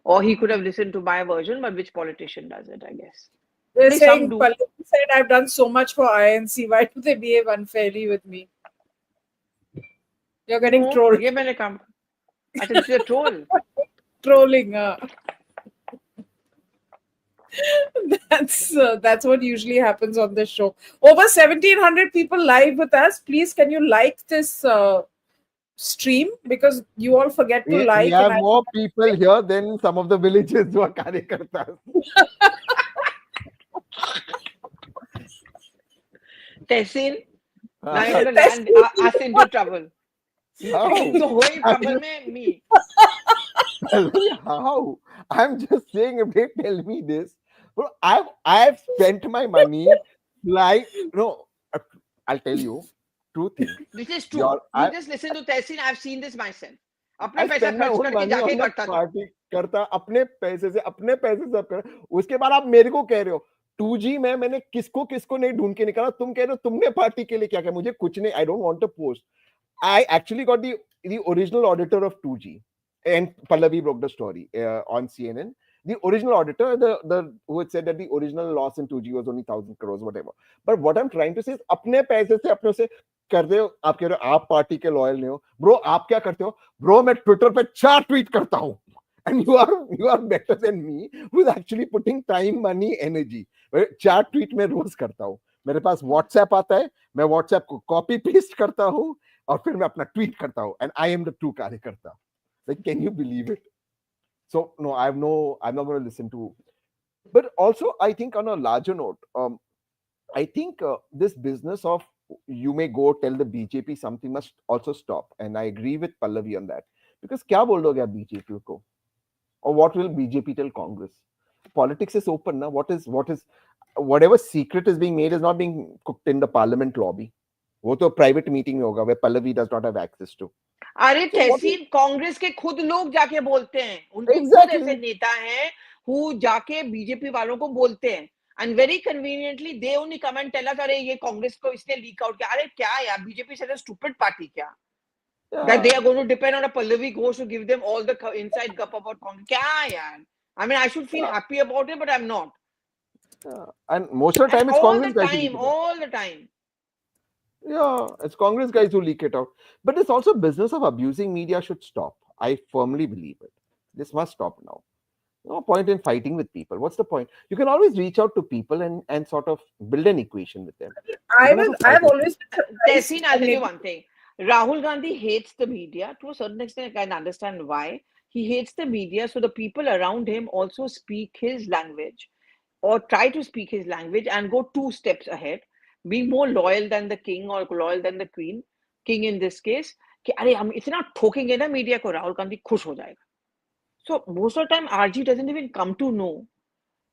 Or he could have listened to my version, but which politician does it, I guess. They're Some saying, do. Pallavi said, I've done so much for INC. Why do they behave unfairly with me? You're getting trolled. ये मैंने काम. I said, this is a troll. Trolling. That's what usually happens on this show. Over 1,700 people live with us. Please, can you like this stream? Because you all forget to like. We have more people here than some of the villages who are Karyakartas. Tehseen, now you're going to land us into trouble. How? Trouble mein me. How? I'm just saying, if they tell me this, bro, I've spent my money like, I'll tell you two things. This is true. You just listen to Tehseen. I've seen this myself. अपने पैसा खर्च करके जाके करता अपने पैसे से सब कर, उसके बाद आप मेरे को कह रहे हो 2G में मैंने किसको नहीं ढूंढ के निकाला, तुम कह रहे हो तुमने पार्टी के लिए क्या किया, मुझे कुछ नहीं, I don't want to post. I actually got the original auditor of 2G, and Pallavi broke the story on CNN. The original auditor, the who had said that the original loss in 2G was only 1,000 crores, whatever. But what I'm trying to say is, अपने पैसे से अपने से कर रहे हो, आप कह रहे हो आप पार्टी के लॉयल नहीं हो, ब्रो आप क्या करते हो, ब्रो मैं ट्विटर पे 4 ट्वीट करता हूँ, and you are better than me, who is actually putting time, money, energy. 4 tweet में रोज करता हूँ, मेरे पास व्हाट्सएप आता है, मैं व्हाट्सएप को कॉपी पेस्ट करता हूँ और फिर मैं अपना ट्वीट करता हूँ, and I am the true कार्यकर्ता. Like, can you believe it? So no, I'm not going to listen to. But also, I think on a larger note, I think this business of you may go tell the BJP something must also stop, and I agree with Pallavi on that. Because क्या बोल दोगे आप BJP को? Or what will BJP tell Congress? Politics is open now. Whatever secret is being made is not being cooked in the parliament lobby. वो तो private meeting में होगा, where Pallavi does not have access to. अरे तहसीन कांग्रेस के खुद लोग जाके बोलते हैं, उनके खुद ऐसे नेता हैं who जाके बीजेपी वालों को बोलते हैं, and very conveniently they only come and tell us, अरे ये कांग्रेस को इसने लीक आउट किया. अरे क्या यार, BJP is a stupid party क्या? That they are going to depend on a Pallavi Ghosh to give them all the inside gup about Congress. क्या यार? I mean, I should feel happy about it, but I'm not. And most of the time, it's Congress guys. All the time. Yeah, it's Congress guys who leak it out. But it's also business of abusing media should stop. I firmly believe it. This must stop now. No point in fighting with people. What's the point? You can always reach out to people and sort of build an equation with them. I've always... Tehseen, I'll tell you one thing. Rahul Gandhi hates the media. To a certain extent, I can understand why. He hates the media, so the people around him also speak his language or try to speak his language and go 2 steps ahead. Being more loyal than the king or loyal than the queen, king in this case, कि अरे हम इतना ठोकेंगे ना media को, राहुल गांधी खुश हो जाएगा. So most of the time RG doesn't even come to know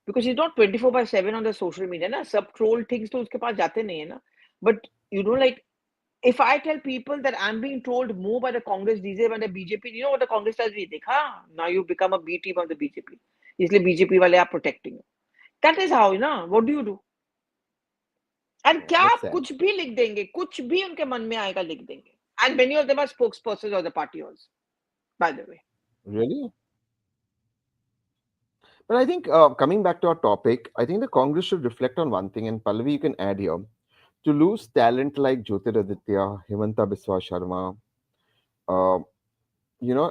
because he's not 24/7 on the social media ना, सब troll things तो उसके पास जाते नहीं है ना. But like if I tell people that I'm being told more by the Congress these days by the BJP, you know what the Congress does? Dekha, now you become a B team of the BJP. इसलिए BJP वाले are protecting you. That is how, you know, what do you do? And Yeah, क्या that's आप sad. कुछ भी लिख देंगे, कुछ भी उनके मन में आएगा लिख देंगे. And many of them are spokespersons of the party also, by the way. Really? But I think coming back to our topic, I think the Congress should reflect on one thing, and Pallavi, you can add here. To lose talent like Jyotiraditya, Himanta Biswa Sharma, uh,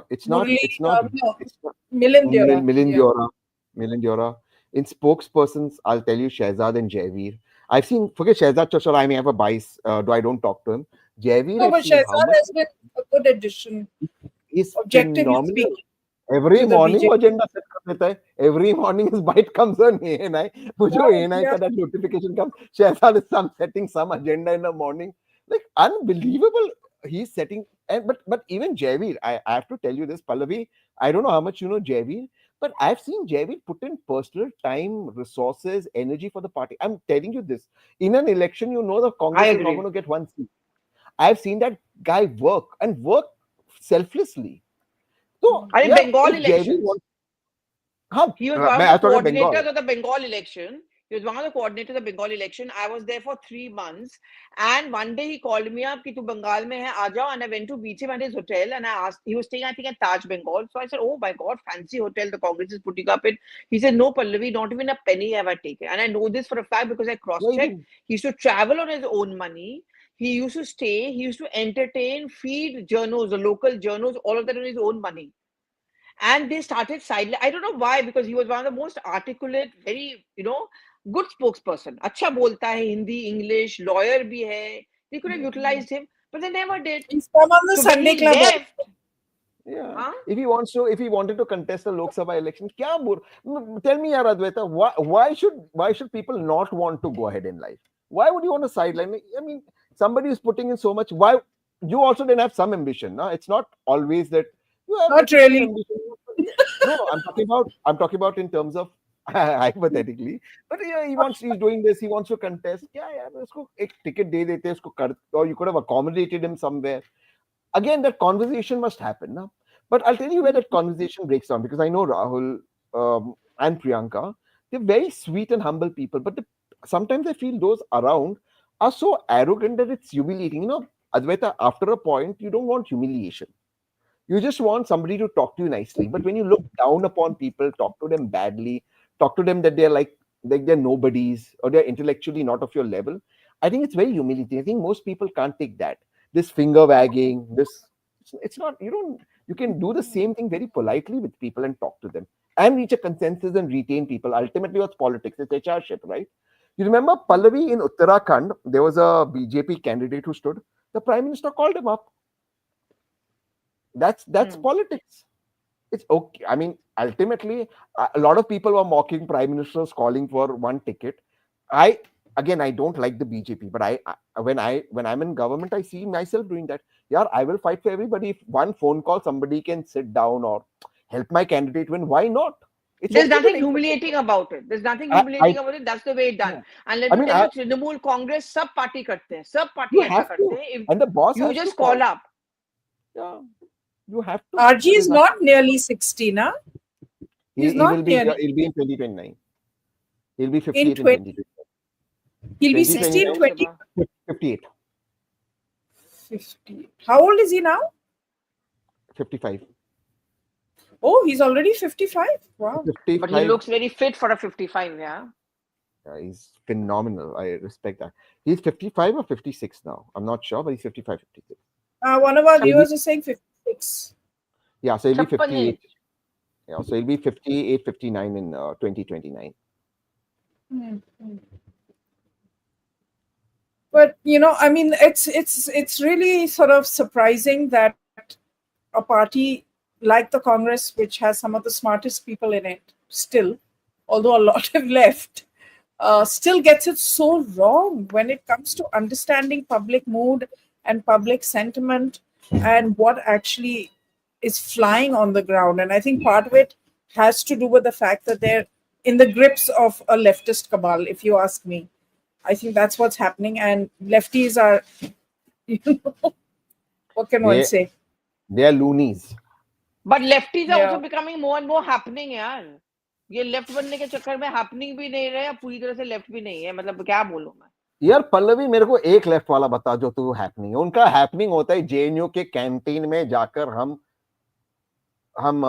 it's not, Murali, it's not, no, it's not Milindra. Milind Yeah. Diora, Milind Diora. In spokespersons, I'll tell you Shehzad and Javeer. I've seen, forget Shehzad Chachal, I may have a bias, though I don't talk to him. Javeer, No, I've but seen how Shehzad much has been a good addition, he's objectively phenomenal. speaking, Every to the morning वो BJP. agenda set कर देता है. Every morning his bite comes on ANI. वो जो Right, ANI yeah. का that notification comes, Shehzad is setting some agenda in the morning. Like unbelievable. He's setting, and but even Javeer, I have to tell you this, Pallavi. I don't know how much you know Javeer, but I've seen Javeer put in personal time, resources, energy for the party. I'm telling you this. In an election, you know the Congress I is not agree. going to get one seat. I've seen that guy work and work selflessly. So And in yeah, Bengal if Javeer elections, wants, हाँ, he was one of मैं the I thought of Bengal. coordinators of the Bengal election. He was one of the coordinators of the Bengal election. I was there for 3 months. And one day he called me up, कि तू बंगाल में है, आ जाओ. And I went to BC at his hotel and I asked, he was staying, I think, at Taj Bengal. So I said, oh my God, fancy hotel the Congress is putting up in. He said, no, Pallavi, not even a penny have I taken. And I know this for a fact because I Yeah, cross-checked. even He used to travel on his own money. He used to stay, he used to entertain, feed journals, the local journals, all of that on his own money. And they started sidelining. I don't know why, because he was one of the most articulate, very, good spokesperson. अच्छा बोलता है Hindi, English, lawyer भी है. They could have utilized him, but they never did. He's come on the So when Sunday he Club. left, yeah. huh? If he wanted to contest the Lok Sabha election, tell me, yaar, Advaita, why should people not want to go ahead in life? Why would you want to sideline? I mean, somebody is putting in so much. Why you also didn't have some ambition? No, it's not always that you have Not at least some really. ambition. No, I'm talking about in terms of hypothetically. But yeah, he's doing this. He wants to contest. Yeah, उसको एक ticket दे देते उसको कर, or you could have accommodated him somewhere. Again, that conversation must happen now. But I'll tell you where that conversation breaks down, because I know Rahul and Priyanka, they're very sweet and humble people, but sometimes I feel those around are so arrogant that it's humiliating. Advaita, after a point, you don't want humiliation. You just want somebody to talk to you nicely. But when you look down upon people, talk to them badly, talk to them that they're like they're nobodies or they're intellectually not of your level, I think it's very humiliating. I think most people can't take that. This finger wagging, it's not, you can do the same thing very politely with people and talk to them and reach a consensus and retain people. Ultimately, what's politics? It's HRship, right? You remember Pallavi in Uttarakhand, there was a BJP candidate who stood. The Prime Minister called him up. That's politics. It's okay. I mean, ultimately, a lot of people were mocking prime ministers calling for one ticket. I don't like the BJP, but when I'm in government, I see myself doing that. Yeah, I will fight for everybody. If one phone call, somebody can sit down or help my candidate win, why not? There's nothing humiliating about it. There's nothing humiliating about it. That's the way it's done. Yeah. And let me tell you, Trinamool Congress, सब party करते हैं. सब party ऐसा करते हैं. If and the boss you has just to call up. Yeah, you have to. RG is not nearly 60, na? He will be. He'll be in 2029. He'll be 58 in 2029. He'll be 16, 20. 58. 50. How old is he now? 55. Oh, he's already 55. Wow. 55. But he looks very fit for a 55, yeah. Yeah, he's phenomenal. I respect that. He's 55 or 56 now. I'm not sure, but he's 55, 56. One of our viewers is saying 56. Yeah, so he'll be 58. Yeah, so he'll be 58, 59 in 2029. Mm-hmm. But I mean, it's really sort of surprising that a party like the Congress, which has some of the smartest people in it, still, although a lot have left, still gets it so wrong when it comes to understanding public mood and public sentiment and what actually is flying on the ground. And I think part of it has to do with the fact that they're in the grips of a leftist cabal, if you ask me. I think that's what's happening, and lefties are You know, what can one say? They are loonies. But lefties are Yeah. also becoming more and more happening यार. ये left बनने के चक्कर में happening भी नहीं रहे, पूरी तरह से लेफ्ट भी नहीं है. मतलब क्या बोलूं मैं. यार पल्लवी, मेरे को एक लेफ्ट वाला बता जो तू हैपनिंग है. उनका हैपनिंग होता है जेएनयू के कैंटीन में जाकर हम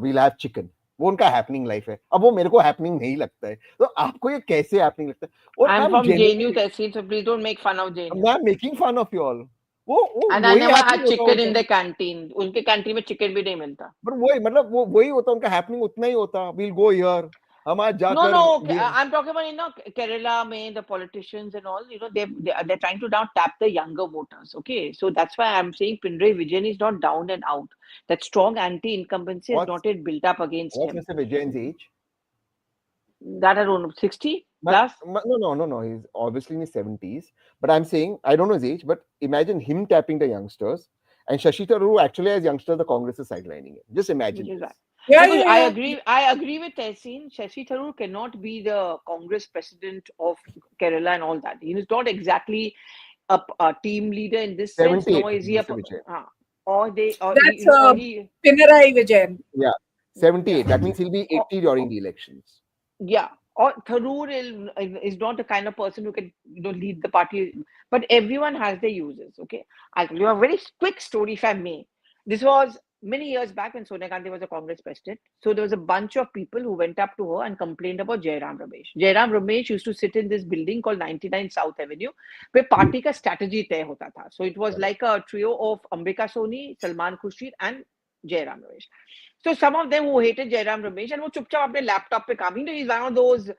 वील हैव चिकन. वो उनका हैपनिंग लाइफ है. अब वो मेरे को हैपनिंग नहीं लगता है, तो आपको ये कैसे हैपनिंग लगता है? और I'm from JNU, genuinely, Tehseen, so please don't make fun of JNU. I'm making fun of you all. वो And I वही never happening had होता chicken in होता the canteen. उनके कैंटीन में चिकन भी नहीं मिलता. पर वही मतलब वो वही होता, उनका हैपनिंग उतना ही होता. वील गो हियर, हम आज No, जाकर no. I'm talking about, Kerala, May, the politicians and all. They're trying to now tap the younger voters. Okay, so that's why I'm saying Pinarayi Vijayan is not down and out. That strong anti-incumbency has not yet built up against what's him. Mr. Vijayan's age? That I don't know, 60 plus. No. He's obviously in his 70s. But I'm saying, I don't know his age, but imagine him tapping the youngsters. And Shashi Tharoor actually has youngsters, the Congress is sidelining him. Just imagine. Which is This. right. Yeah, Because yeah. I agree with Tehseen. Shashi Tharoor cannot be the Congress president of Kerala and all that. He is not exactly a team leader in this sense, 78, nor is he Mr. Vijayan. That's he Pinarayi Vijayan. Yeah, 78. Yeah. That means he'll be 80 during the elections. Yeah, or Tharoor is not the kind of person who can lead the party, but everyone has their uses. Okay, I'll tell you a very quick story if I may. This was many years back when Sonia Gandhi was a Congress president. So there was a bunch of people who went up to her and complained about Jairam Ramesh. Jairam Ramesh used to sit in this building called 99 South Avenue, where party ka strategy तय होता था. So it was like a trio of Ambika Soni, Salman Khurshid, and Jairam Ramesh. So some of them who hated Jairam Ramesh and वो चुपचाप अपने laptop पे काम, he's one of those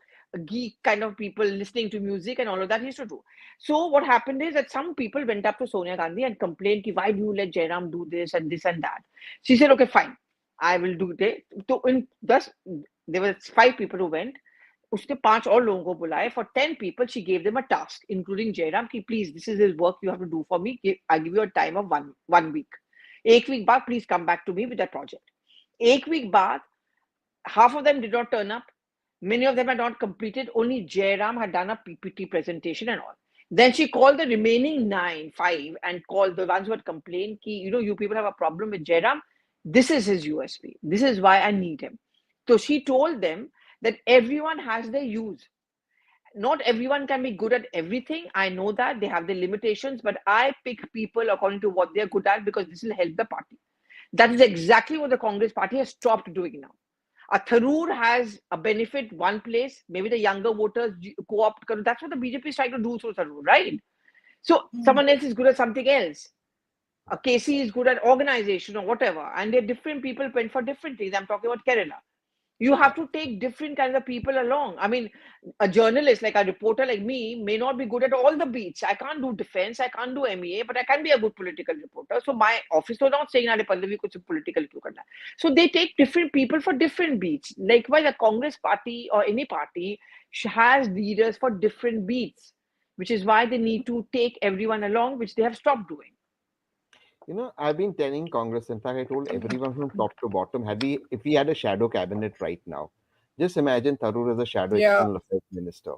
geek kind of people listening to music and all of that he used to do. So what happened is that some people went up to Sonia Gandhi and complained ki why do you let Jairam do this and that. She said, okay, fine, I will do it. So there were 5 people who went. उसने 5 और लोगों को बुलाए. For 10 people, she gave them a task, including Jairam, कि please, this is his work you have to do for me. I give you a time of one week. एक week बाद, please come back to me with that project. एक week बाद, half of them did not turn up. Many of them had not completed. Only Jairam had done a PPT presentation and all. Then she called the remaining 5, and called the ones who had complained, ki, you people have a problem with Jairam. This is his USP. This is why I need him. So she told them that everyone has their use. Not everyone can be good at everything. I know that they have their limitations, but I pick people according to what they're good at because this will help the party. That is exactly what the Congress party has stopped doing now. A Tharoor has a benefit one place, maybe the younger voters co-opt. That's what the BJP is trying to do through Tharoor, right? So someone else is good at something else. A KC is good at organization or whatever. And they're different people went for different things. I'm talking about Kerala. You have to take different kinds of people along. I mean, a journalist, like a reporter like me, may not be good at all the beats. I can't do defense, I can't do MEA, but I can be a good political reporter. So my office was not saying, Pallavi, kuch political kyun karna. So they take different people for different beats. Likewise, a Congress party or any party has leaders for different beats, which is why they need to take everyone along, which they have stopped doing. I've been telling Congress, in fact, I told everyone from top to bottom, if we had a shadow cabinet right now, just imagine Tharoor as a shadow external affairs minister,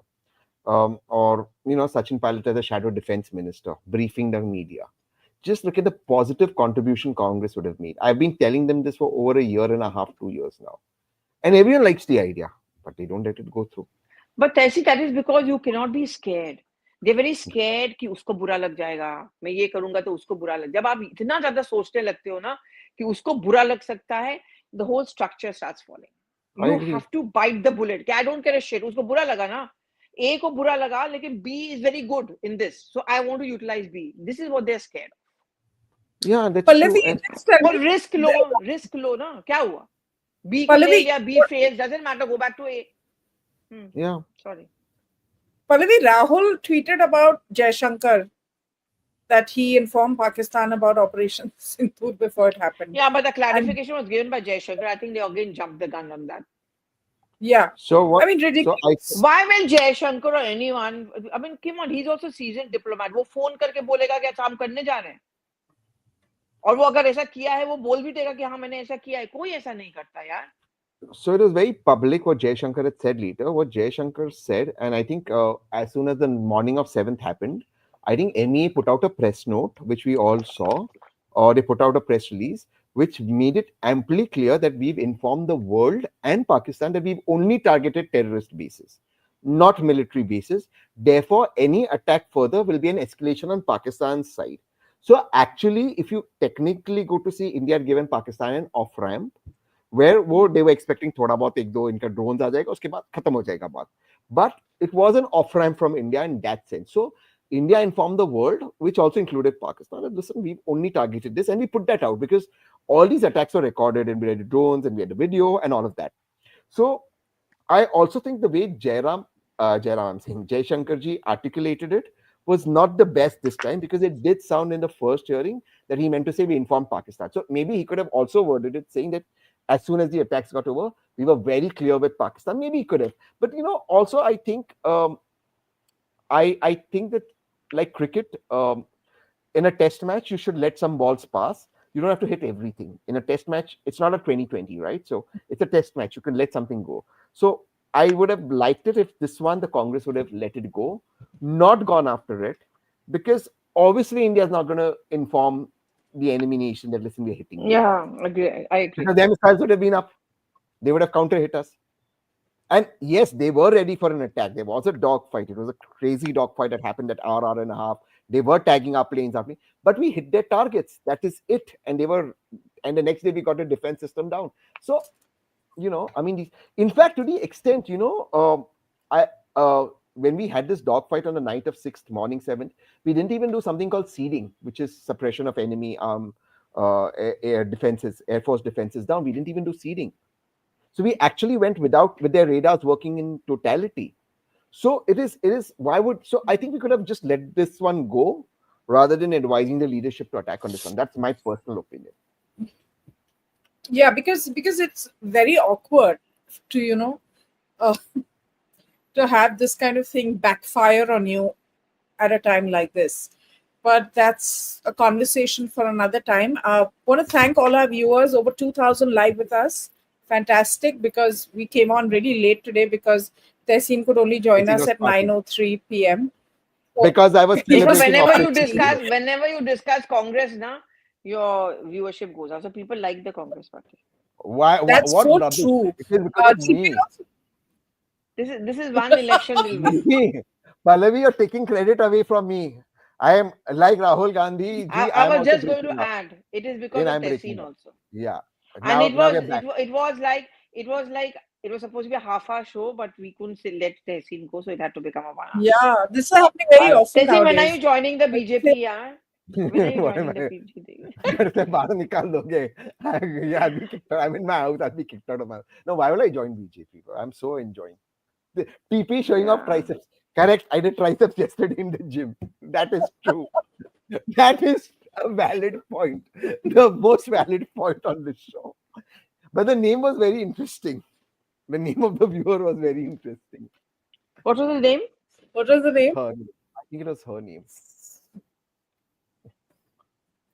or Sachin Pilot as a shadow defense minister, briefing the media. Just look at the positive contribution Congress would have made. I've been telling them this for over a year and a half, 2 years now, and everyone likes the idea, but they don't let it go through. But Tehseen, that is because you cannot be scared. They're very scared कि उसको बुरा लग जाएगा, मैं ये करूंगा तो उसको बुरा लग. जब आप इतना ज्यादा सोचने लगते हो ना कि उसको बुरा लग सकता है, the whole structure starts falling. You have to bite the bullet. I don't care a shit. उसको बुरा लगा ना, A को बुरा लगा, लेकिन B is very good in this, so I want to utilize B. This is what they're scared of. Yeah, that's Pallavi, true. और risk लो ना, क्या हुआ? B को ले लिया, B fails, doesn't matter, go back to A. Yeah. Sorry. Pallavi, Rahul tweeted about Jaishankar that he informed Pakistan about Operation Sindhur before it happened. Yeah, but the clarification was given by Jaishankar. I think they again jumped the gun on that. Yeah. So what? I mean, ridiculous. Why will Jaishankar or anyone? I mean, come on, he's also seasoned diplomat. वो phone करके बोलेगा कि अच्छा हम करने जा रहे हैं. और वो अगर ऐसा किया है, वो बोल भी देगा कि हाँ मैंने ऐसा किया है. कोई ऐसा नहीं करता यार. So it was very public what Jaishankar had said later. What Jaishankar said, and I think as soon as the morning of 7th happened, I think MEA put out a press note, which we all saw, or they put out a press release, which made it amply clear that we've informed the world and Pakistan that we've only targeted terrorist bases, not military bases. Therefore, any attack further will be an escalation on Pakistan's side. So actually, if you technically go to see, India had given Pakistan an off ramp, where they were expecting थोड़ा बहुत एक दो इनका drones आ जाएगा, उसके बाद खत्म हो जाएगा बात. But it was an off ramp from India in that sense. So India informed the world, which also included Pakistan, that listen, we've only targeted this, and we put that out because all these attacks were recorded, and we had the drones, and we had the video, and all of that. So I also think the way I'm saying Jaishankar ji articulated it was not the best this time, because it did sound in the first hearing that he meant to say we informed Pakistan. So maybe he could have also worded it saying that as soon as the attacks got over, we were very clear with Pakistan. Maybe he could have. But, also I think I think that, like cricket, in a test match, you should let some balls pass. You don't have to hit everything. In a test match, it's not a 2020, right? So it's a test match. You can let something go. So I would have liked it if this one, the Congress would have let it go, not gone after it, because obviously India is not going to inform the enemy nation that, listen, we're hitting you. Yeah, I agree. Because their missiles would have been up. They would have counter-hit us. And yes, they were ready for an attack. There was a dogfight. It was a crazy dogfight that happened at hour and a half. They were tagging our planes, but we hit their targets. That is it. And the next day we got a defense system down. So, in fact, to the extent, when we had this dogfight on the night of 6th, morning 7th, we didn't even do something called seeding, which is suppression of enemy air defenses, Air Force defenses down. We didn't even do seeding. So we actually went with their radars working in totality. So so I think we could have just let this one go rather than advising the leadership to attack on this one. That's my personal opinion. Yeah, because it's very awkward to, to have this kind of thing backfire on you at a time like this. But that's a conversation for another time. I want to thank all our viewers, over 2,000 live with us. Fantastic, because we came on really late today because Tehseen could only join us at 9:03 p.m. Because I was whenever you discuss Congress, your viewership goes up. So people like the Congress party. Why? That's what so true. It is because of me. This is one election will win. Pallavi, you're taking credit away from me. I am like Rahul Gandhi. I was just going to add, it is because of Tehseen also. Yeah. And it was supposed to be a half-hour show, but we couldn't let Tehseen go, so it had to become a 1 hour. Yeah, this is happening very often Tehseen, when are you joining the BJP, yaar? When are you joining the BJP? I'm in my house, I'll be kicked out of my house. No, why will I join BJP? I'm so enjoying. The TP showing off triceps. Correct, I did triceps yesterday in the gym. That is true. That is a valid point. The most valid point on this show. But the name was very interesting. The name of the viewer was very interesting. What was the name? I think it was her name.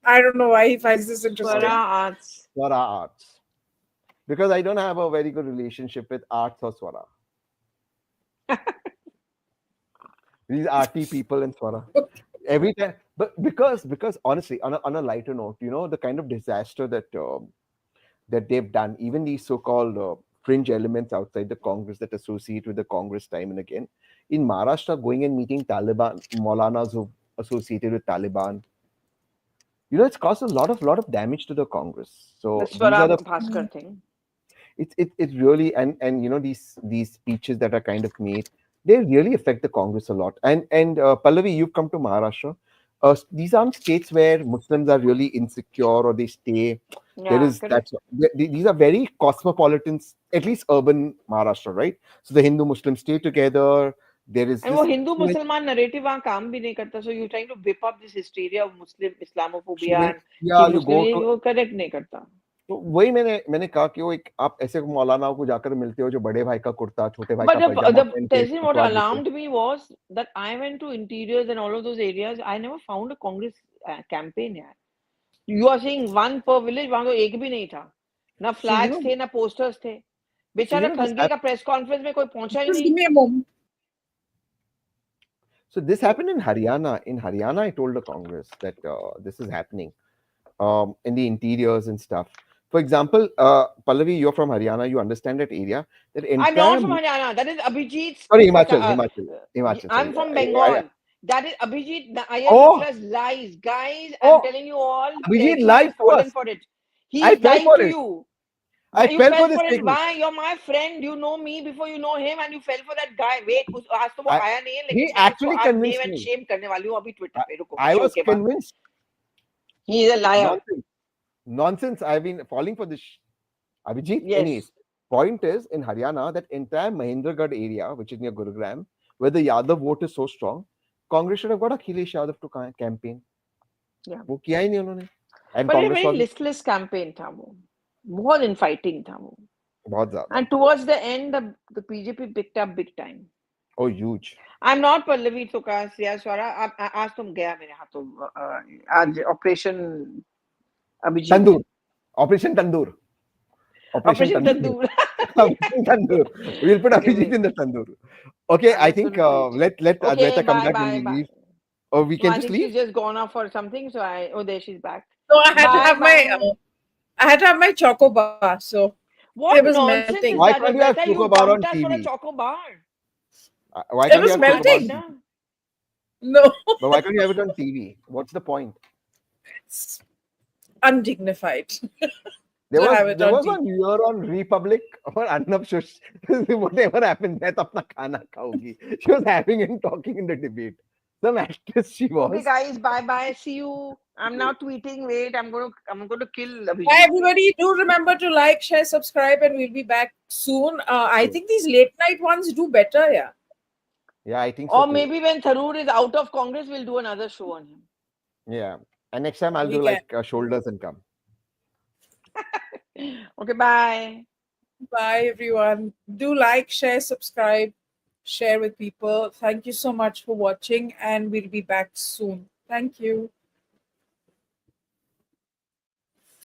I don't know why he finds this interesting. Swara Arts. Because I don't have a very good relationship with arts or Swara. These arty people in Swara. Every time, but because honestly, on a lighter note, the kind of disaster that they've done, even these so-called fringe elements outside the Congress that associate with the Congress time and again, in Maharashtra, going and meeting Taliban, Maulanas who associated with Taliban, it's caused a lot of damage to the Congress. So the Swara Bhaskar thing. It's really and these speeches that are kind of made, they really affect the Congress a lot. And Pallavi, you've come to Maharashtra. These aren't states where Muslims are really insecure or they stay. Yeah, these are very cosmopolitan, at least urban Maharashtra, right? So the Hindu Muslims stay together. There is and Hindu Musliman narrative वहाँ काम भी नहीं करता. So you're trying to whip up this hysteria of Muslim Islamophobia. You go to वो correct नहीं करता. तो वही मैंने कहा कि वो एक आप ऐसे मौलानाओं को जाकर मिलते हो जो बड़े भाई का कुर्ता, छोटे भाई का पैजामा. But what alarmed me was that I went to interiors and all of those areas. I never found a Congress campaign यार. You are saying one per village, वहाँ तो एक भी नहीं था. ना flags थे, ना posters थे. बेचारा खड़गे का press conference में कोई पहुंचा ही नहीं. So this happened in Haryana. In Haryana, I told the Congress that this is happening in the interiors and stuff. For example, Pallavi, you're from Haryana. You understand that area. That I'm not entire from Haryana. That is Abhijit's. sorry, Himachal. I'm Sorry, from yeah. Bengal. That is Abhijit Oh, IS lies. Guys, I'm oh, telling you all, Abhijit Tehseen has lied to fallen us. for it. I He's fell lying for to it. you. I You fell fell for this for it. technique. Why? You're my friend. You know me before you know him, and you fell for that guy. Wait, आज तो वो I, आया नहीं है, he लेकिन मैं उसको actually आज name convinced and me. shame करने वाली हूँ अभी Twitter पे. रुको I show was के बाद. convinced. He is a liar. Nonsense. I've been falling for this. Abhijit, Yes. anyways. Point is, in Haryana, that entire Mahendragarh area, which is near Gurugram, where the Yadav vote is so strong, Congress should have got Akhilesh Yadav to campaign. Yeah. वो किया ही नहीं उन्होंने. And But a Congress very was listless campaign था वो. बहुत infighting था वो. बहुत ज़्यादा. And towards the end, the BJP picked up big time. Oh, huge. I'm not Pallavi Tukas, yeah, Swara. आज तुम गया मेरे हाथों. आज Operation Abhijit. Tandoor. Operation Tandoor. Operation Tandoor. Operation Tandoor. We'll put Abhijit in the Tandoor. Okay, I think let Okay, Advaita come back bye, when we bye. leave. Or we can I just think leave. she's just gone off for something. So there she's back. So I had to Bye, have bye. I had to have my choco bar. So What it was nonsense melting. is Why that? can't you have Advaita, Choco you Bar on dumped us for a TV? choco bar. Why It can't was you have Choco Bar on melting. TV? No, But why can't you have it on TV? What's the point? it's undignified. There To have was it there on was TV. one year on Republic or Arnab Shush. Whatever happened, मैं तो अपना खाना खाऊंगी. She was having and talking in the debate. Some actress she was. Okay, guys, bye bye. See you. I'm now tweeting. Wait, I'm going to kill Abhijit. Bye, everybody. Do remember to like, share, subscribe, and we'll be back soon. I think these late night ones do better, yeah. Yeah, I think so Or too. maybe when Tharoor is out of Congress, we'll do another show on him. Yeah, and next time I'll We do can. like shoulders and come. Okay, bye. Bye, everyone. Do like, share, subscribe, share with people. Thank you so much for watching, and we'll be back soon. Thank you.